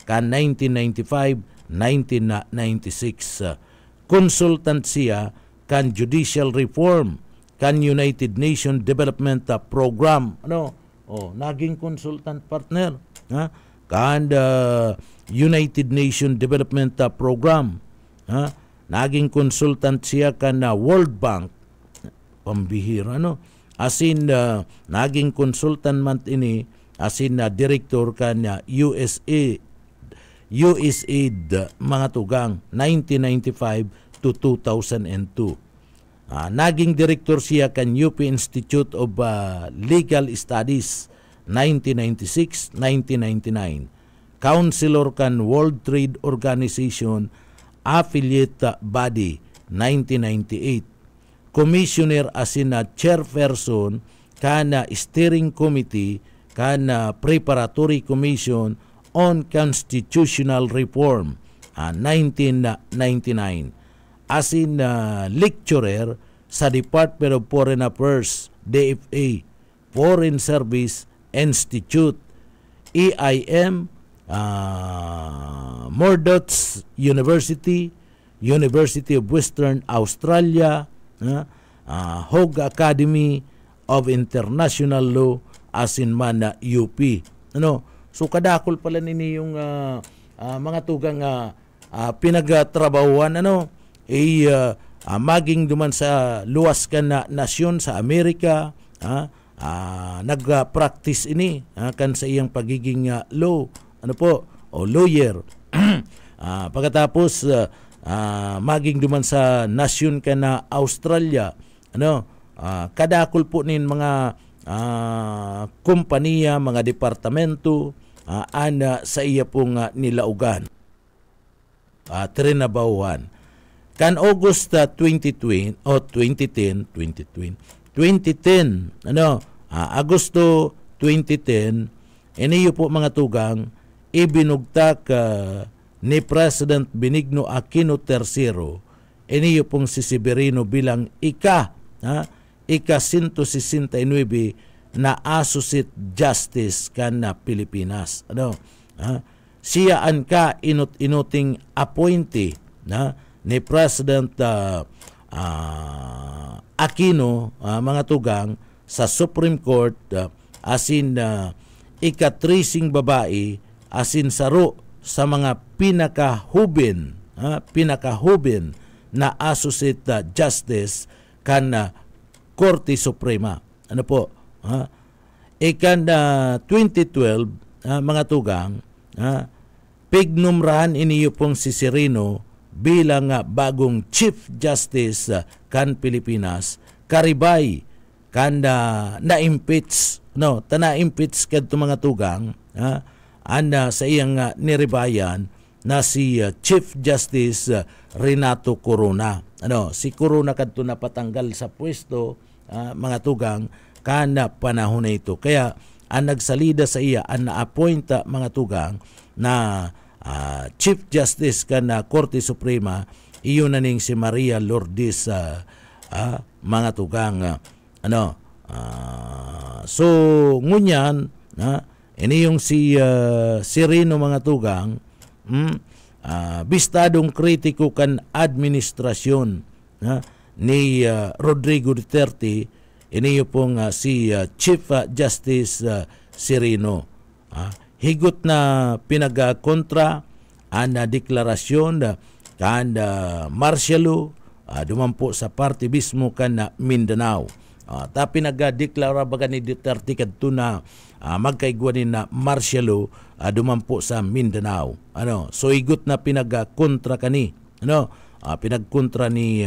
kan 1995-1996. Consultant siya kan Judicial Reform kan United Nations Development Program. Naging consultant partner kan United Nations Development Program. Naging consultant siya kan World Bank. Pambihira asin naging consultant man ini asin director kan USAID mga tugang 1995 to 2002. Naging director siya kan UP Institute of Legal Studies 1996-1999. Counselor kan World Trade Organization Affiliate Body 1998. Commissioner asin chairperson kan Steering Committee kan Preparatory Commission on Constitutional Reform 1999. Asin lecturer sa Department of Foreign Affairs DFA, Foreign Service Institute, EIM, Murdoch University, University of Western Australia, Hogue Academy of International Law, asin man na UP. So kadakol pala nini yung mga tugang pinagtrabahuan maging duman sa luwas ka na nasyon sa Amerika, nag-practice ini kan sa iyang pagiging law lawyer. Pagkatapos maging duman sa nasyon ka na Australia, kadakol po nin mga kompanya, mga departamento sa iya pong nilaugan. Trinabahuan. Kan August 2010, Agosto 2010, iniyo po mga tugang, ibinugtak ni President Benigno Aquino III, iniyo pong si Severino bilang ika-169 na Associate Justice kan na Pilipinas. Siya ang inuting appointee ni President Aquino, mga tugang, sa Supreme Court, asin ika-3 babae, asin saro sa mga pinakahubin na Associate Justice kan Korte Suprema. Ikan 2012, mga tugang, pignumrahan iniyo pong si Sereno bilang bagong Chief Justice kan Pilipinas, karibay kan na-impeach, na-impeach kadto mga tugang, sa iyang niribayan na si Chief Justice Renato Corona. Si Corona kadto napatanggal sa pwesto, mga tugang, kana panahon na ito. Kaya ang nagsalida sa iya, ang na-appoint mga tugang na Chief Justice kana Korte Suprema, iyon na ning si Maria Lourdes, mga tugang. So ngunyan, ini yung si Sereno mga tugang, bistadong kritiko kan administrasyon ni Rodrigo Duterte, ini yung pong si Chief Justice Sereno. Higot na pinag-kontra ang deklarasyon kan martial law dumampo sa party mismo kan Mindanao. Tapi nag-deklara baga ni Duterte kadto na magkaigwanin na martial law dumampo sa Mindanao. So higot na pinag-kontra kani. Pinagkontra ni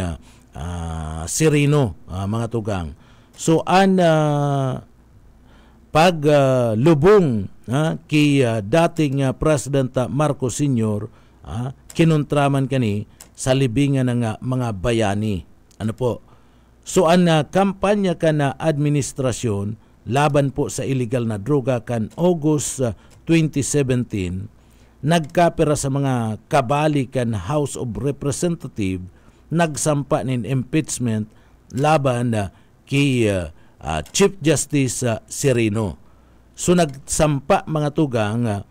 Sereno, mga tugang. So an paglubong kay dating President Marcos Sr., kinontraman kani sa libingan ng mga bayani. So ang kampanya ka na administrasyon laban po sa illegal na droga kan August 2017, nagkapera sa mga kabali kan House of Representative, nagsampa ng impeachment laban kay Chief Justice Sereno. So nagsampa mga tugang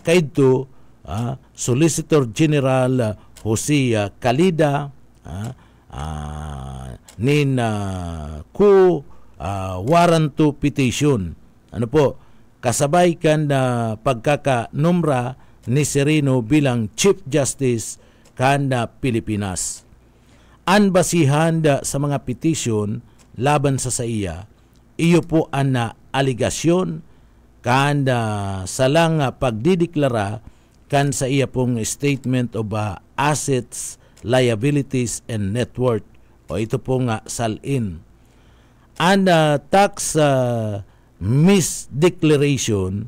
kaidto Solicitor General Jose Calida nin warrant to petition. Kasabay kan pagkakanomra ni Sereno bilang Chief Justice kan Pilipinas. Ang basihan sa mga petition laban sa iya, iyo po ang aligasyon kan salang pagdideklara kan sa iya pong Statement of Assets, Liabilities, and Net Worth, o ito pong SALIN. Ang tax misdeclaration,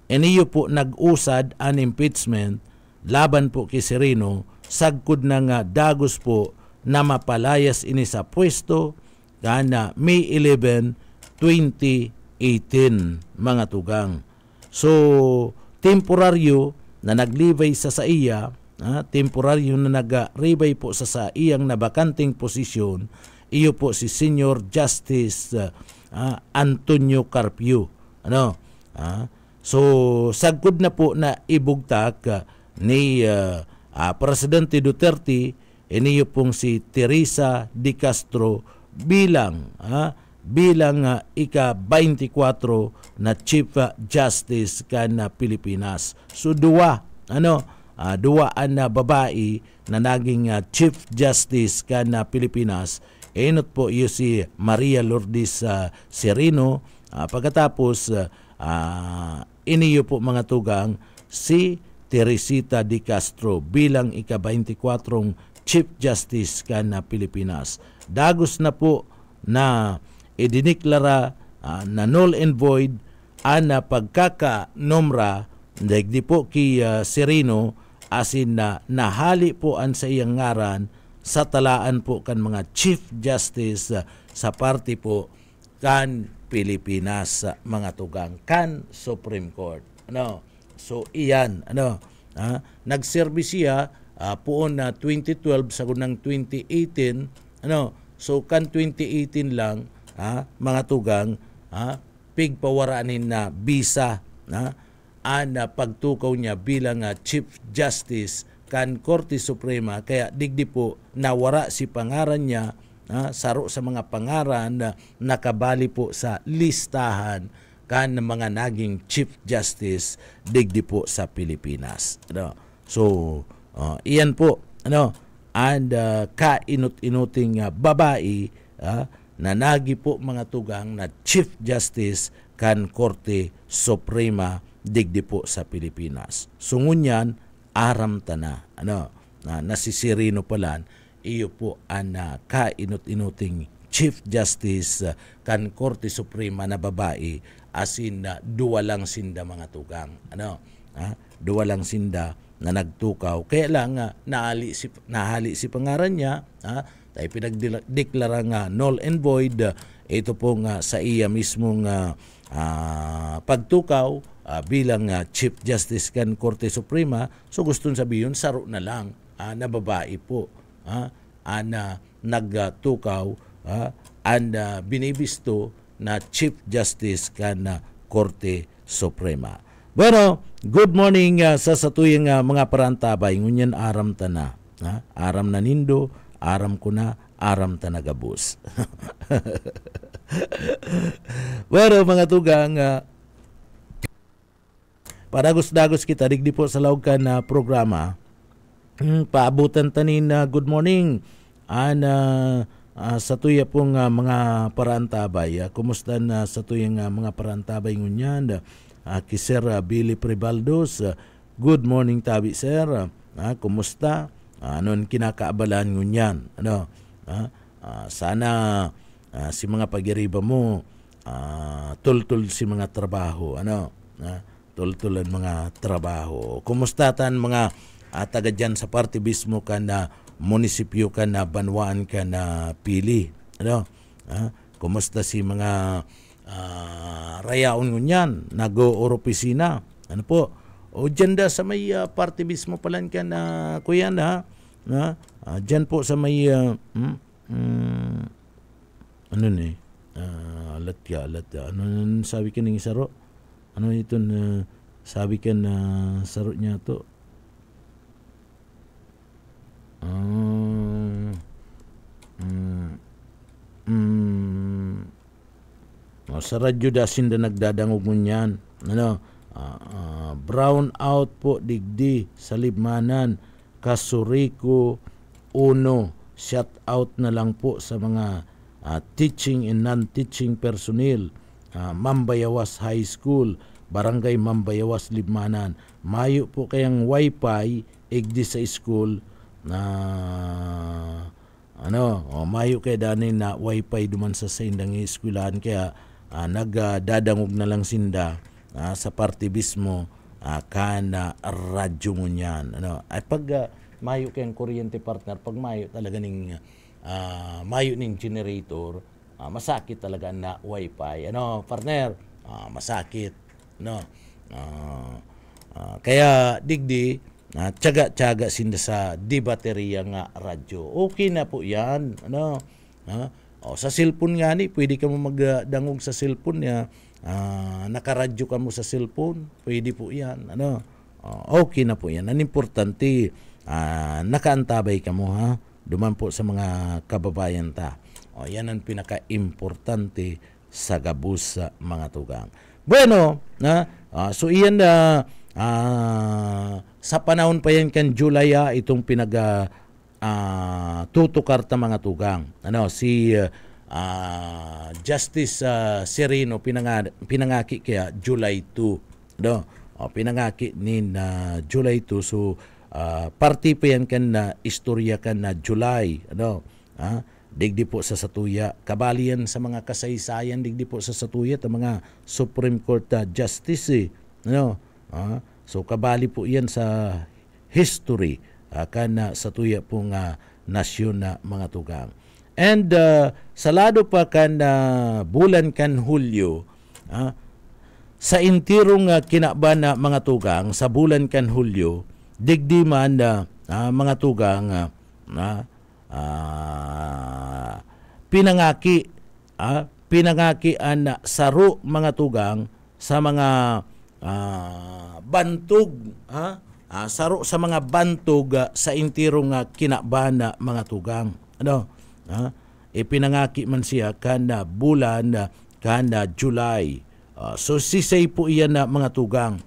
iniyo po nag-usad ang impeachment laban po kay Sereno, sagkod ng dagos po na mapalayas ini sa pwesto kana May 11, 2018, mga tugang. So, temporaryo na naglibay sa iya, temporaryo na nagribay po sa iyang nabakanting posisyon, iyo po si Senior Justice Antonio Carpio. So, sagkod na po na ibugtak ni Presidente Duterte, iniyo pong si Teresa de Castro bilang ika-24 na Chief Justice kan Pilipinas. So duwa na babae na naging Chief Justice kan Pilipinas. Enot po iyo si Maria Lourdes Sereno, pagkatapos iniyo po mga tugang si Teresita de Castro bilang ika-24 Chief Justice kan Pilipinas. Dagos na po na idineklara na null and void ang pagkakanomra dagdi po kay Sereno, asin na nahali po ang sa iyang ngaran sa talaan po kan mga Chief Justice sa party po kan Pilipinas, mga tugang, kan Supreme Court. So iyan, nagserbi siya poon na 2012 sa gunang 2018, so kan 2018 lang, mga tugang, pigpawaranin na bisa pagtukaw niya bilang Chief Justice kan Korte Suprema, kaya digdi po nawara si pangaran niya, saro sa mga pangaran na nakabali po sa listahan kan mga naging Chief Justice digdi po sa Pilipinas. So iyan po and kainut-inuting babae na nagi po mga tugang na Chief Justice kan Korte Suprema digdi po sa Pilipinas. So ngunyan aram ta na si Sereno palan, iyo po ang kainut-inuting Chief Justice kan Korte Suprema na babae, asin na duwa lang sinda mga tugang. Duwa lang sinda na nagtukaw. Kaya lang nahali si pangaran niya, tayo pinagdeklara nga null and void, ito po nga sa iya mismong pagtukaw bilang Chief Justice kan Korte Suprema. So gusto sabihin, saro na lang na babae po na nagtukaw binibisto na Chief Justice kan Korte Suprema. Bueno, good morning sa satuyang mga parantabay. Ngunyan aram ta na. Aram na nindo, aram ko na, aram ta nagabus. Bueno, mga tugang, padagos-dagos kita, digdi po sa lawag na programa. Paabutan tanin good morning. Sa tuya pong mga parantabay. Kumusta na sa tuyang mga parantabay ngunyan? Ki Sir Billy Pribaldos, good morning tabi sir. Kumusta? Ano kinakaabalan ngunyan? Sana si mga pagiriba mo tultul si mga trabaho. Tultulan mga trabaho. Kumusta tan mga taga dyan sa party mismo ka na munisipyo ka na banwaan ka na pili? Kumusta si mga rayaon ngunyan, nag-opisina. Ano po? O dyan da sa may party mismo palan ka na kuya na. Dyan po sa may ano ni? Alat. Ano sabi ka ng isaro? Ano ito na sabi ka na saro niya to? Sa radyo dasin na nagdadangog mo niyan. Brown out po digdi sa Libmanan. Kasuriko Uno. Shout out na lang po sa mga teaching and non-teaching personnel. Mambayawas High School, Barangay Mambayawas, Libmanan. Mayo po kayang wifi igdi sa school na mayo kay dani na wifi duman sa sindang eskwelahan, kaya nagdadangog na lang sinda sa party mismo kana radyo mo niyan. Ay pag mayo kayang kuryente partner, pag mayo talaga ning mayo ning generator, masakit talaga na wifi. Partner, masakit. Kaya digdi tiyaga sinda sa di baterya nga radyo. Okay na po yan. Sa cellphone nga ni, pwede ka mo magdangog sa cellphone niya. Nakaradyo ka mo sa cellphone, pwede po yan. Okay na po yan. Ang importante, nakaantabay ka mo, duman po sa mga kababayan ta. Yan ang pinaka-importante sa gabus sa mga tugang. Bueno, so iyan sa panahon pa yan kan July itong tutukar ta mga tugang. Si Justice Sereno pinangaki kaya July 2. Pinangaki ni July 2. So party pa yan kan na istorya kan na July. Digdi po sa satuya. Kabalian sa mga kasaysayan, digdi po sa satuya ta mga Supreme Court Justice. So kabali po yan sa history kana satuya pong nasyon na mga tugang. And sa lado pa kan bulan kan Hulyo, sa intirong kinaban na mga tugang, sa bulan kan Hulyo, digdi man mga tugang pinangaki an saro mga tugang sa mga bantog, saro sa mga bantog sa intirong kinabana mga tugang. Ipinangaki man siya kana bulan kana July. So sisay po iyan na mga tugang.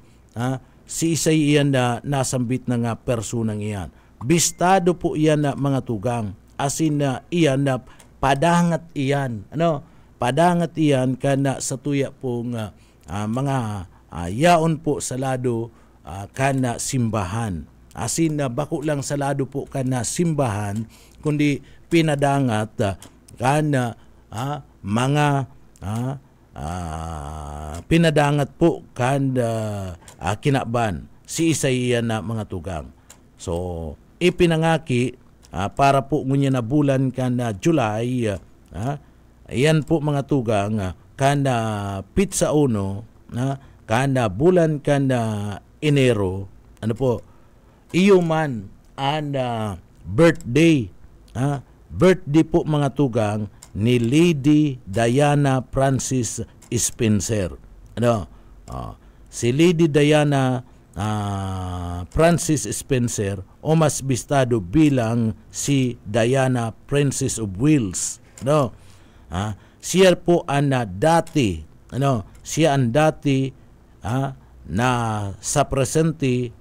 Sisay iyan na nasambit na nga personang iyan. Bistado po iyan na mga tugang. Asin na iyan na padangat iyan. Padangat iyan kana sa tuya pong mga yaon po sa lado kana simbahan. Asin na bako lang sa lado po kana simbahan, kundi pinadangat kana mga pinadangat po kana kinaban si Isaiah na mga tugang. So ipinangaki para po ngunya na bulan kan July, ayan po mga tugang, kana pitsa uno, kana bulan kan Enero, ano po, iyo man ang birthday, birthday po mga tugang ni Lady Diana Francis Spencer. Ano? Si Lady Diana Francis Spencer, o mas bistado bilang si Diana Princess of Wales. No? Siya po ang dati, siya ang dati na sa presente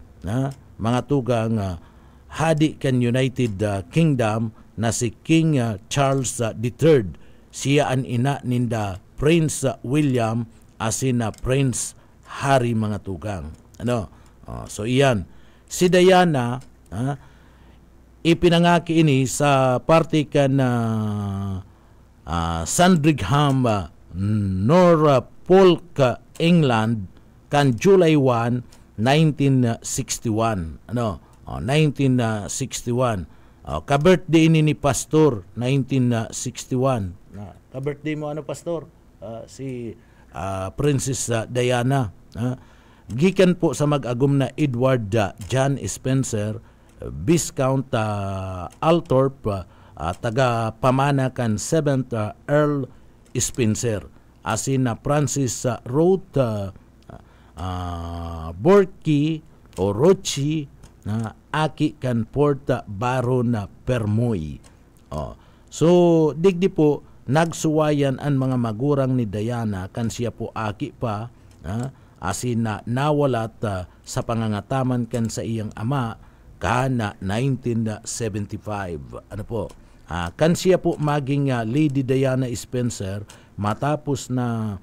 mga tugang hadi kan United Kingdom na si King Charles III. Siya ang ina ninda Prince William asin na Prince Harry mga tugang. So iyan, si Diana ipinangaki ini sa parte kan Sandringham, Norfolk, England kan July 1, 1961. 1961. Ka-birthday ini ni Pastor 1961. Ka-birthday mo Pastor? Si Princess Diana. Gikan po sa mag-agum na Edward John Spencer, Viscount Althorp, taga pamana kan 7th Earl Spencer, asin na Francis Roth Borky o Rochi, aki kan Port Baron Permoy. So digdi po nagsuwayan ang mga magurang ni Diana kan siya po aki pa, asin na nawalat sa pangangataman kan sa iyang ama kana 1975. Ano po? Kan siya po maging Lady Diana Spencer matapos na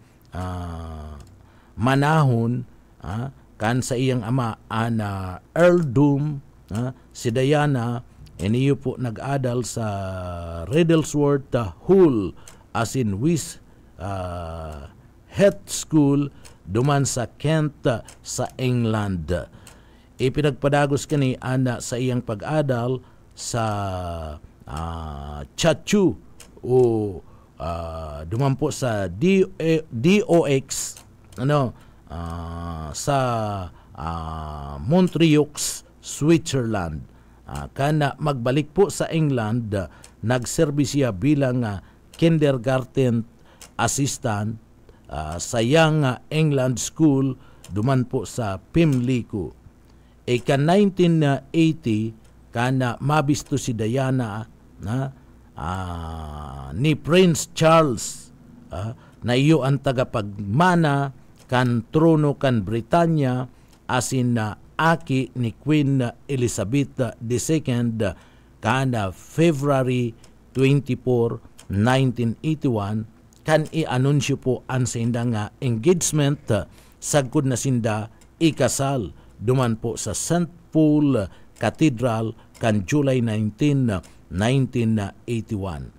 manahon kan sa iyang ama ana earldom. Si Diana iniyo po nag-adal sa Riddlesworth Hall asin West Heath School duman sa Kent sa England. Ipinagpadagos kani ana sa iyang pag-adal sa Chachu o duman po sa DOX sa Montreux, Switzerland. Kana magbalik po sa England, nagserbi siya bilang kindergarten assistant sa Young England School duman po sa Pimlico. Ka 1980 kana mabisto si Diana ni Prince Charles na iyo ang tagapagmana kan trono kan Britanya asin na aki ni Queen Elizabeth II kana February 24, 1981 kan i-anunsyo po ang sinda nga engagement sagkod na sinda ikasal duman po sa St. Paul Cathedral kan July 19, 1981.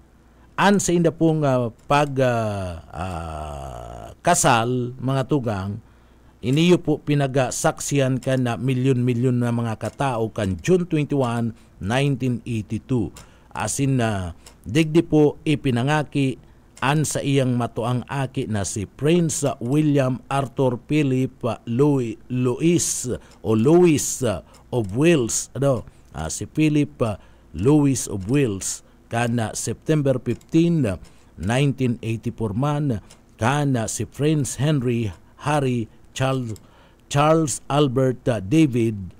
An sa inda pong kasal mga tugang, iniyo po pinagasaksiyan kan na milyon-milyon na mga katao kan June 21, 1982. Asin na digdi po ipinangaki an sa iyang matuang aki na si Prince William Arthur Philip Louis of Wales. Si Philip Louis of Wales kana September 15, 1984 man, kana si Prince Henry Harry Charles Albert David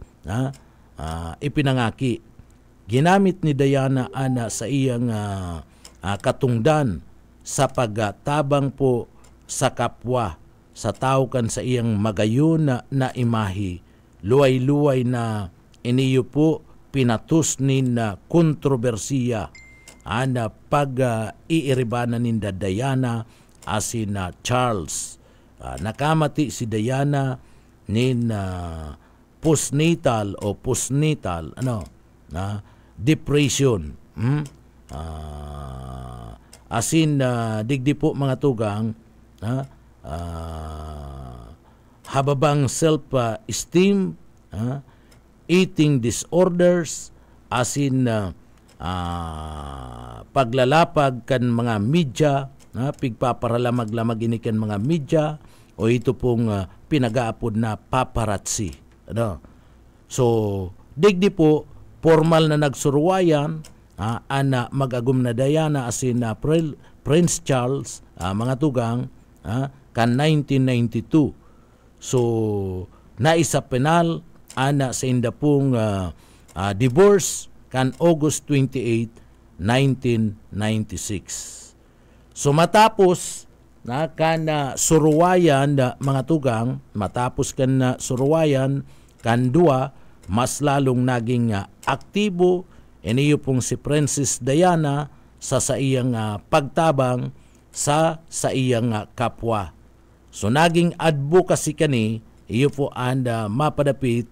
ipinangaki. Ginamit ni Diana ana sa iyang katungdan sa pagtabang po sa kapwa sa tao kan sa iyang magayon na imahe. Luway-luway na iniyo po pinatusnin na kontrobersiya ana pag-iiribanan ni Diana asin na Charles. Nakamati si Diana nin postnatal depression. Asin digdi po mga tugang hababang self-esteem eating disorders, asin paglalapag kan mga media, pigpaparalamag-lamag ini kan mga media, o ito pong pinag-aapod na paparazzi. So, digdi po, formal na nagsurwayan, ana mag-agum na Diana asin Prince Charles, mga tugang, kan 1992. So, naisa penal, ana sa inda pong divorce, kan August 28, 1996. So matapos kan surwayan mga tugang, matapos kan surwayan kan dua, mas lalong naging aktibo iniyo pong si Princess Diana sa iyang pagtabang sa iyang kapwa. So naging advocacy kani iyo po anda mapadapit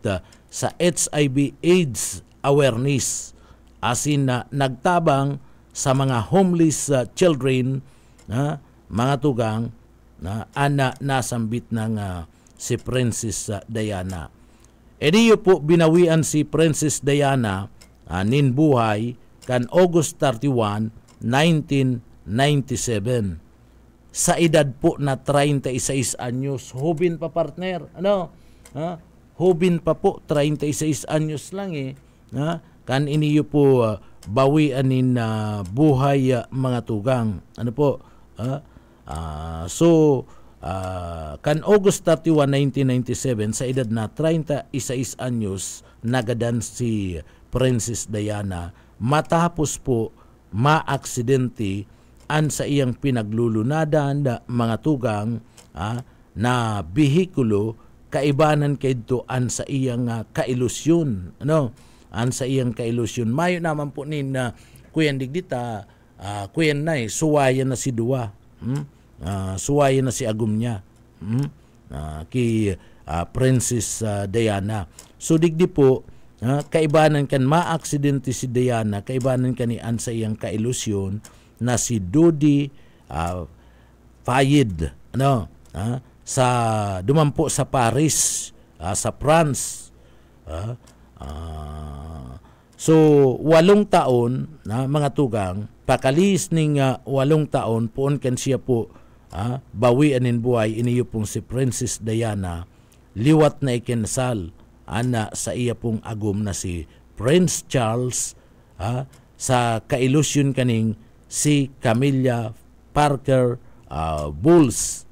sa HIV AIDS awareness, asin nagtabang sa mga homeless children, mga tugang, ana nasambit ng si Princess Diana. Ediyo po binawian si Princess Diana nin buhay kan August 31, 1997. Sa edad po na 36 anyos, hubin pa partner, hubin pa po, 36 anyos lang kan iniyo po bawian nin buhay mga tugang. Kan August 31, 1997, sa edad na 36 anyos, nagadan si Princess Diana matapos po maaksidente an sa iyang pinaglulunadan mga tugang na bihikulo, kaibanan kayo an sa iyang kailusyon. An sa iyang kailusyon. Mayo naman po nin kuyan digdita, kuyan na suwayan na si Dua. Suwayan na si agum niya. Ki Princess Diana. So digdi po, kaibanan kan maaksidente si Diana, kaibanan kan ni an sa iyang kailusyon na si Dodi Fayed. Sa dumampo sa Paris, sa France. So 8 taon mga tugang, pakalis ning 8 taon poon kan siya po bawian in buhay iniyo pong si Princess Diana, liwat na ikinasal ana sa iya pong agum na si Prince Charles, sa kailusyon kaning si Camilla Parker Bowles,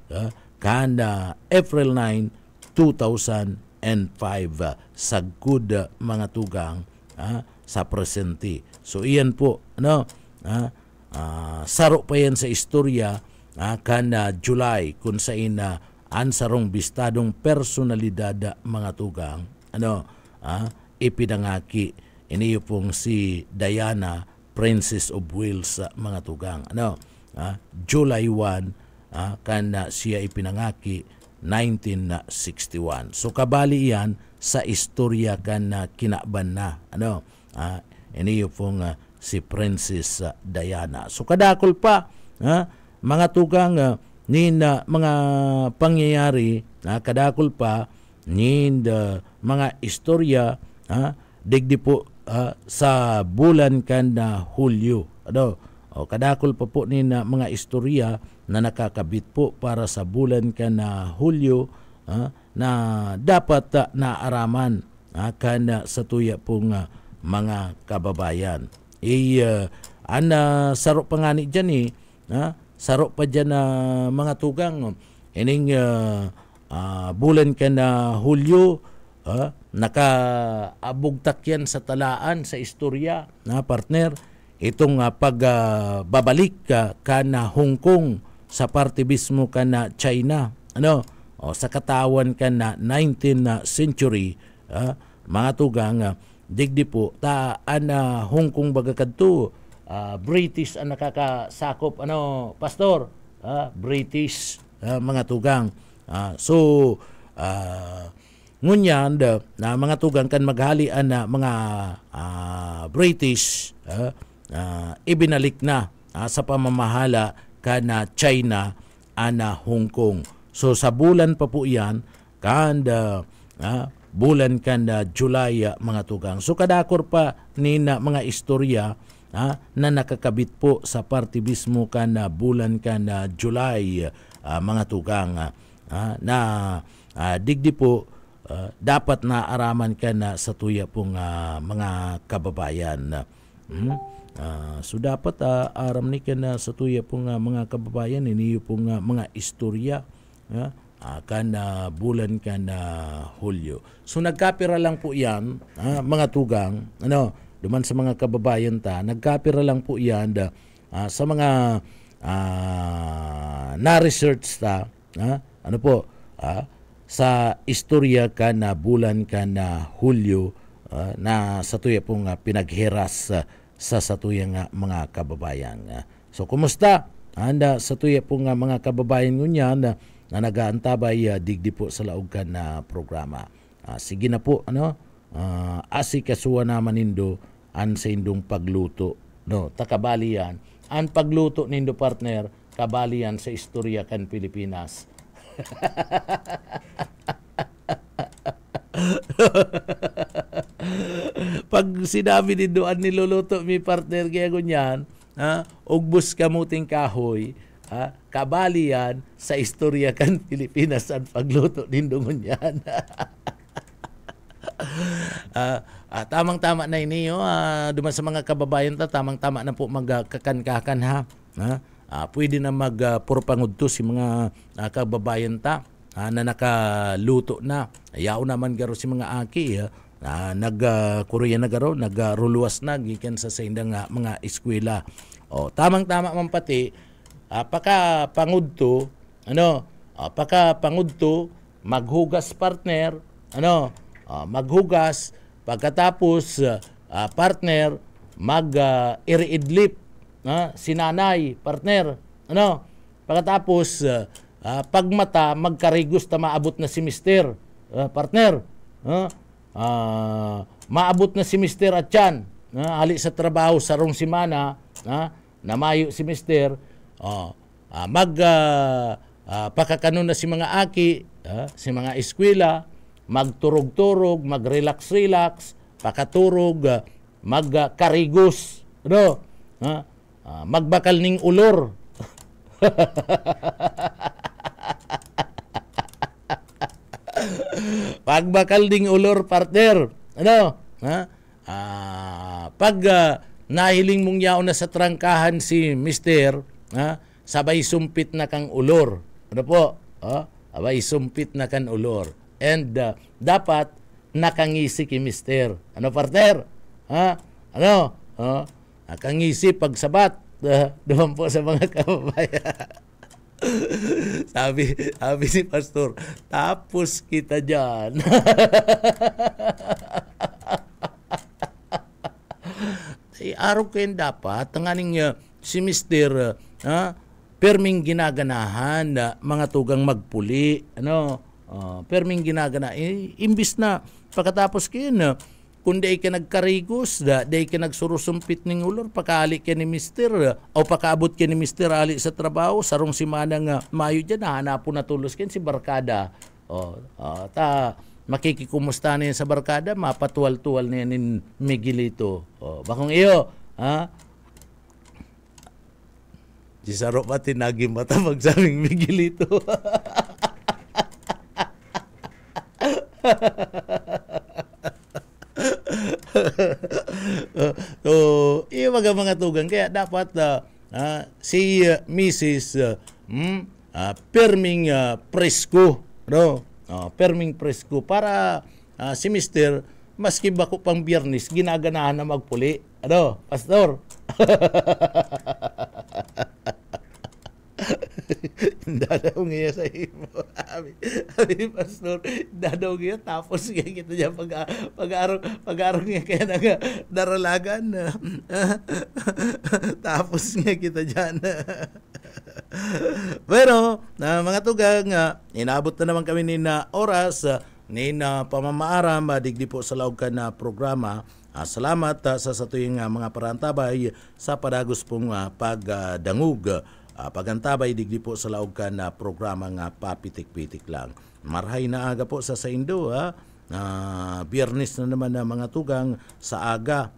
kan April 9, 2005 sa good mga tugang sa presente. So iyan po saro pa yan sa istorya kan July kung sa ina ansarong bistadong personalidad mga tugang ipinangaki iniyo pong si Diana, Princess of Wales mga tugang. July 1 kan siya ipinangaki 1961. So kabali yan sa istorya kan kinaban na iniyo pong si Princess Diana. So kadakol pa mga tugang nin mga pangyayari, kadakol pa nin mga istorya digdi po sa bulan kan Hulyo. Kadakol pa po nin mga istorya na nakakabit po para sa bulan kan Hulyo na dapat naaraman kan sa tuya pong mga kababayan. Saro pa nga ni dyan saro pa dyan mga tugang ining bulan kan Hulyo, nakaabugtak yan sa talaan sa istorya partner, itong pagbabalik kan Hong Kong sa parte mismo kan China sa katawan kan 19th century mga tugang, digdi po taan Hong Kong bagakadto British ang nakakasakop pastor, British mga tugang. So ngunyan na mga tugang kan maghalian na mga British ibinalik na sa pamamahala kan China ana Hong Kong. So sa bulan pa po yan kan bulan kan July mga tugang. So kadakor pa ni na mga istorya na nakakabit po sa partibismo kan bulan kan July mga tugang na digdi po dapat na araman ka na sa tuya pong mga kababayan. So dapat aram ni ka na sa tuya pong mga kababayan, iniyo pong mga istorya kan bulan kan Hulyo. So nagkapira lang po yan, mga tugang, duman sa mga kababayan nagkapira lang po yan sa mga na-research sa istorya kan bulan kan Hulyo na sa tuya pong pinagheras sa satuyang mga kababayan. So kumusta? Anda sa tuya pong mga kababayan ngunyan na nagaantabay digdi po sa laog kan programa. Sige na po asikasuwa naman nindo an sa indong pagluto, takabalian an pagluto nindo partner kabalian sa istorya kan Pilipinas. Pag sinabi nindo an niluluto mi partner kaya ganyan, ugbos kamuting kahoy, kabalian sa istorya kan Pilipinas ang pagluto nindo ganyan. Tamang-tama na iniyo, duman sa mga kababayan tamang-tama na po magkakankakan pwede na magpurpangudto si mga kababayan na nakaluto na. Ayaw naman garo si mga aki nagkuruya na garo, nagruluwas na gikan sa indang mga eskwela. Tamang-tama man pati pangudto maghugas partner, maghugas pagkatapos partner iriidlip sinanay partner, pagkatapos pagmata magkarigos ta maabot na si mister partner, maabot na si mister at yan hali sa trabaho sarong simana namayo si mister, pakakanon na si mga aki, si mga eskwela, magturog-turog, mag-relax-relax, pakaturog, magkarigos, magbakal ning ulor. Pagbakal ding ulor partner, pag nahiling mong yaon na sa trangkahan si mister, sabay sumpit na kang ulor, sabay sumpit na kang ulor, and dapat nakangisi ki mister, partner, nakangisi pagsabat, doon po sa mga kababayan. sabi ni pastor, tapos kita dyan. Araw ko yun dapat, tanganing si mister, perming ginaganahan, mga tugang magpuli, perming ginaganahan, imbis na pagkatapos kayo, kung day ka nagkarigos, day ka nagsurusumpit ng ulor, pakaali ka ni mister, o pakaabot ka ni mister ali sa trabaho, sarong simana nga mayo dyan, hanapon na tulos ka si barkada. Makikikumusta na yan sa barkada, mapatuwal-tuwal na yan ni Miguelito. Bakong iyo, si Saro pa tinagim mata magsaming Miguelito. Iyo mga tugang, kaya dapat si Mrs. Perming presko, perming presko para si Mr. maski bako pang biyernes ginaganahan na magpuli, pastor. Dadaw nga sa imo. Abi pastor, dadaw nga tapos nga kita diyan pag-araw nga kaya nga daralagan. Tapos nga kita diyan. Pero mga tugang, inaabot na naman kami ni na oras ni na pamamaaram digdi po sa laog na programa. Salamat sa tuyong mga parantabay sa padagos pong pagdangog. Pagantabay digdi po sa laog na programa nga papitik-pitik lang. Marhay na aga po sa Indo, Biyernes na naman na mga tugang sa aga,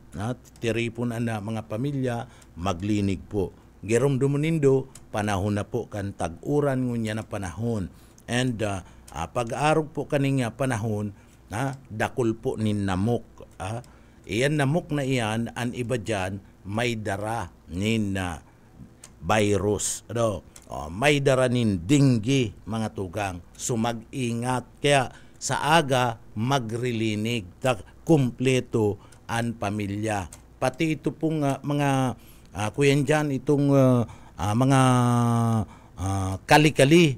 tiripon na mga pamilya, maglinig po. Gerom dumunindo, panahon na po kan tag-uran ngunya na panahon. And pag-arog po kaning panahon, dakol po nin namok. Iyan namok na iyan, ang iba dyan, may dara nin virus. May dara nin dengue, mga tugang. So mag-ingat. Kaya sa aga, magrilinig. Kumpleto ang pamilya. Pati ito pong mga kuyan dyan, itong mga kali-kali,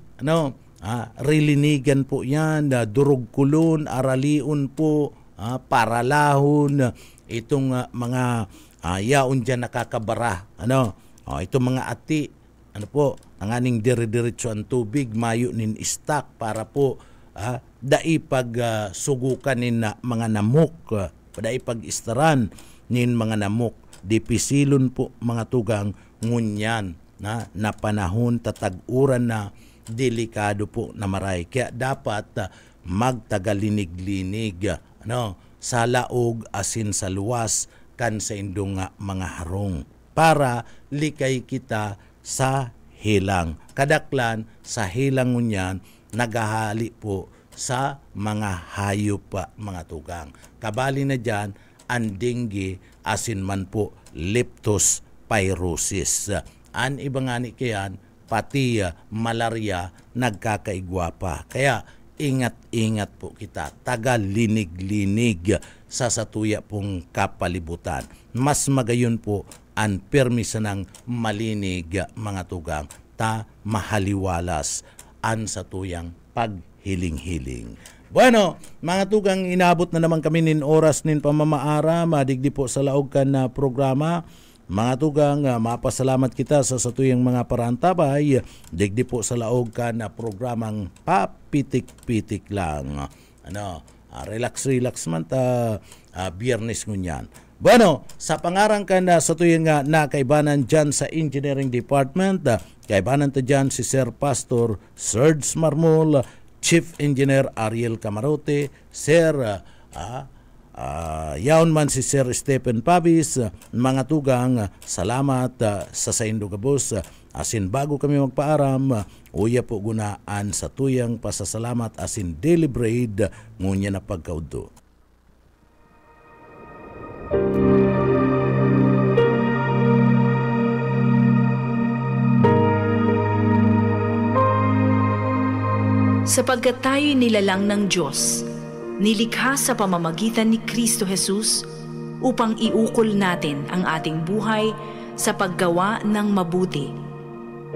rilinigan po yan, durog kulon, araliun po, paralahon, itong mga yaon dyan nakakabara, itong mga ati, ang aning dire-diretso ang tubig, mayo nin istak para po daipag sugukan nin mga namok, daipag istaran nin mga namok, dipisilon po mga tugang ngunyan na panahon tatag-uran na delikado po na maray. Kaya dapat magtagalinig-linig sa laog asin sa luwas kan sa indong mga harong para likay kita sa hilang. Kadaklan sa hilang ngunyan nagahali po sa mga hayop pa mga tugang. Kabali na dyan ang dengue asin man po leptospirosis. An iba nga ni kayan pati malaria nagkakaigwa pa. Kaya ingat-ingat po kita. Tagalinig-linig sa satuya pong kapalibutan. Mas magayon po ang permisa ng malinig mga tugang. Mahaliwalas ang satuyang paghiling-hiling. Bueno, mga tugang, inabot na naman kami nin oras nin pamamaara. Madigdi po sa laog kan na programa. Mga tugang, mapasalamat kita sa satuyang mga parantabay. Digdi po sa laog ka na programang papitik-pitik lang. Relax-relax man biyernes ngunyan. Bueno, sa pangarang ka na satuyang nakaibanan dyan sa Engineering Department, kaibanan ta dyan si Sir Pastor Serge Marmol, Chief Engineer Ariel Camarote, Sir yaon man si Sir Stephen Pabis. Mga tugang, salamat sa saindo gabos. Asin bago kami magpaaram, uya po gunaan sa tuyang pasasalamat asin daily bread ngunya na pagkaudo. Sapagkat tayo'y nilalang ng Diyos, nilikha sa pamamagitan ni Kristo Jesus upang iukol natin ang ating buhay sa paggawa ng mabuti.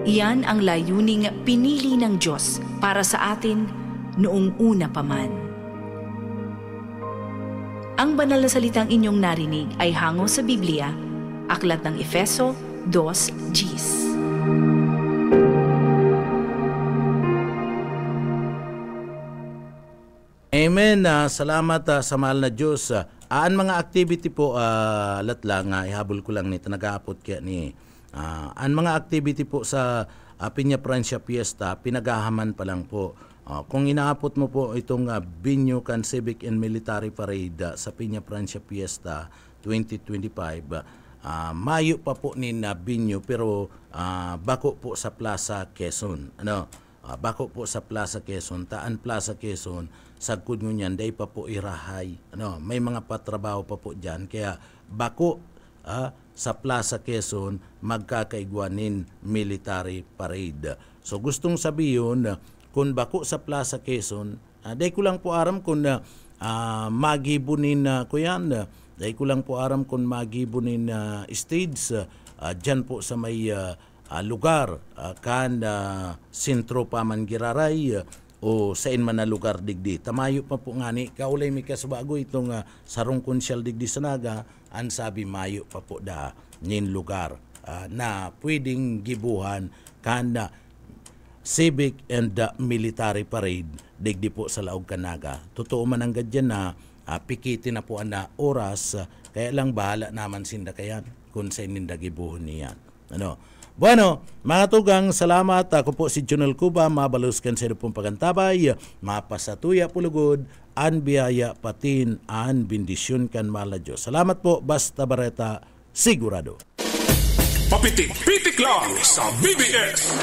Iyan ang layuning pinili ng Diyos para sa atin noong una pa man. Ang banal na salitang inyong narinig ay hango sa Biblia, Aklat ng Efeso 2:10. Amen. Salamat sa mahal na Diyos. Ang mga activity po, latlang, ihabol ko lang nito, nag-aapot kaya ni. Ang mga activity po sa Piña Francia Fiesta, pinagahaman pa lang po. Kung inaapot mo po itong Binyo Can Civic and Military Parade sa Piña Francia Fiesta 2025, Mayo pa po ni Binyo pero bako po sa Plaza Quezon. Bako po sa Plaza Quezon, Taan Plaza Quezon, sagkod ngunyan, day pa po irahay. May mga patrabaho pa po dyan. Kaya bako sa Plaza Quezon, magkakaigwanin military parade. So gustong sabihin, kung bako sa Plaza Quezon, day ko lang po aram kung magibunin ko yan. Day ko lang po aram kung magibunin stage dyan po sa may lugar kan sentro pa man giraray o sa man na lugar digdi. Tamayo pa po nga ni kaulay mi kasbago itong sarong konsyal digdi sa Naga, ang sabi mayo pa po da nin lugar na pwedeng gibuhan kan civic and military parade digdi po sa Laog Kanaga. Totoo man ang gadyan na pikitin na po ang oras, kaya lang bahala naman sinda kayan kung sa ininda gibuhon niyan. Bueno, mga tugang, salamat. Ako po si Junel Cuba, mabaluskan sa pong pagantabay, mapasatuya pulugod, an biyaya patin, an bendisyon kan mala Diyos. Salamat po, Basta Bareta, sigurado. Papitik-pitik lang sa BBS.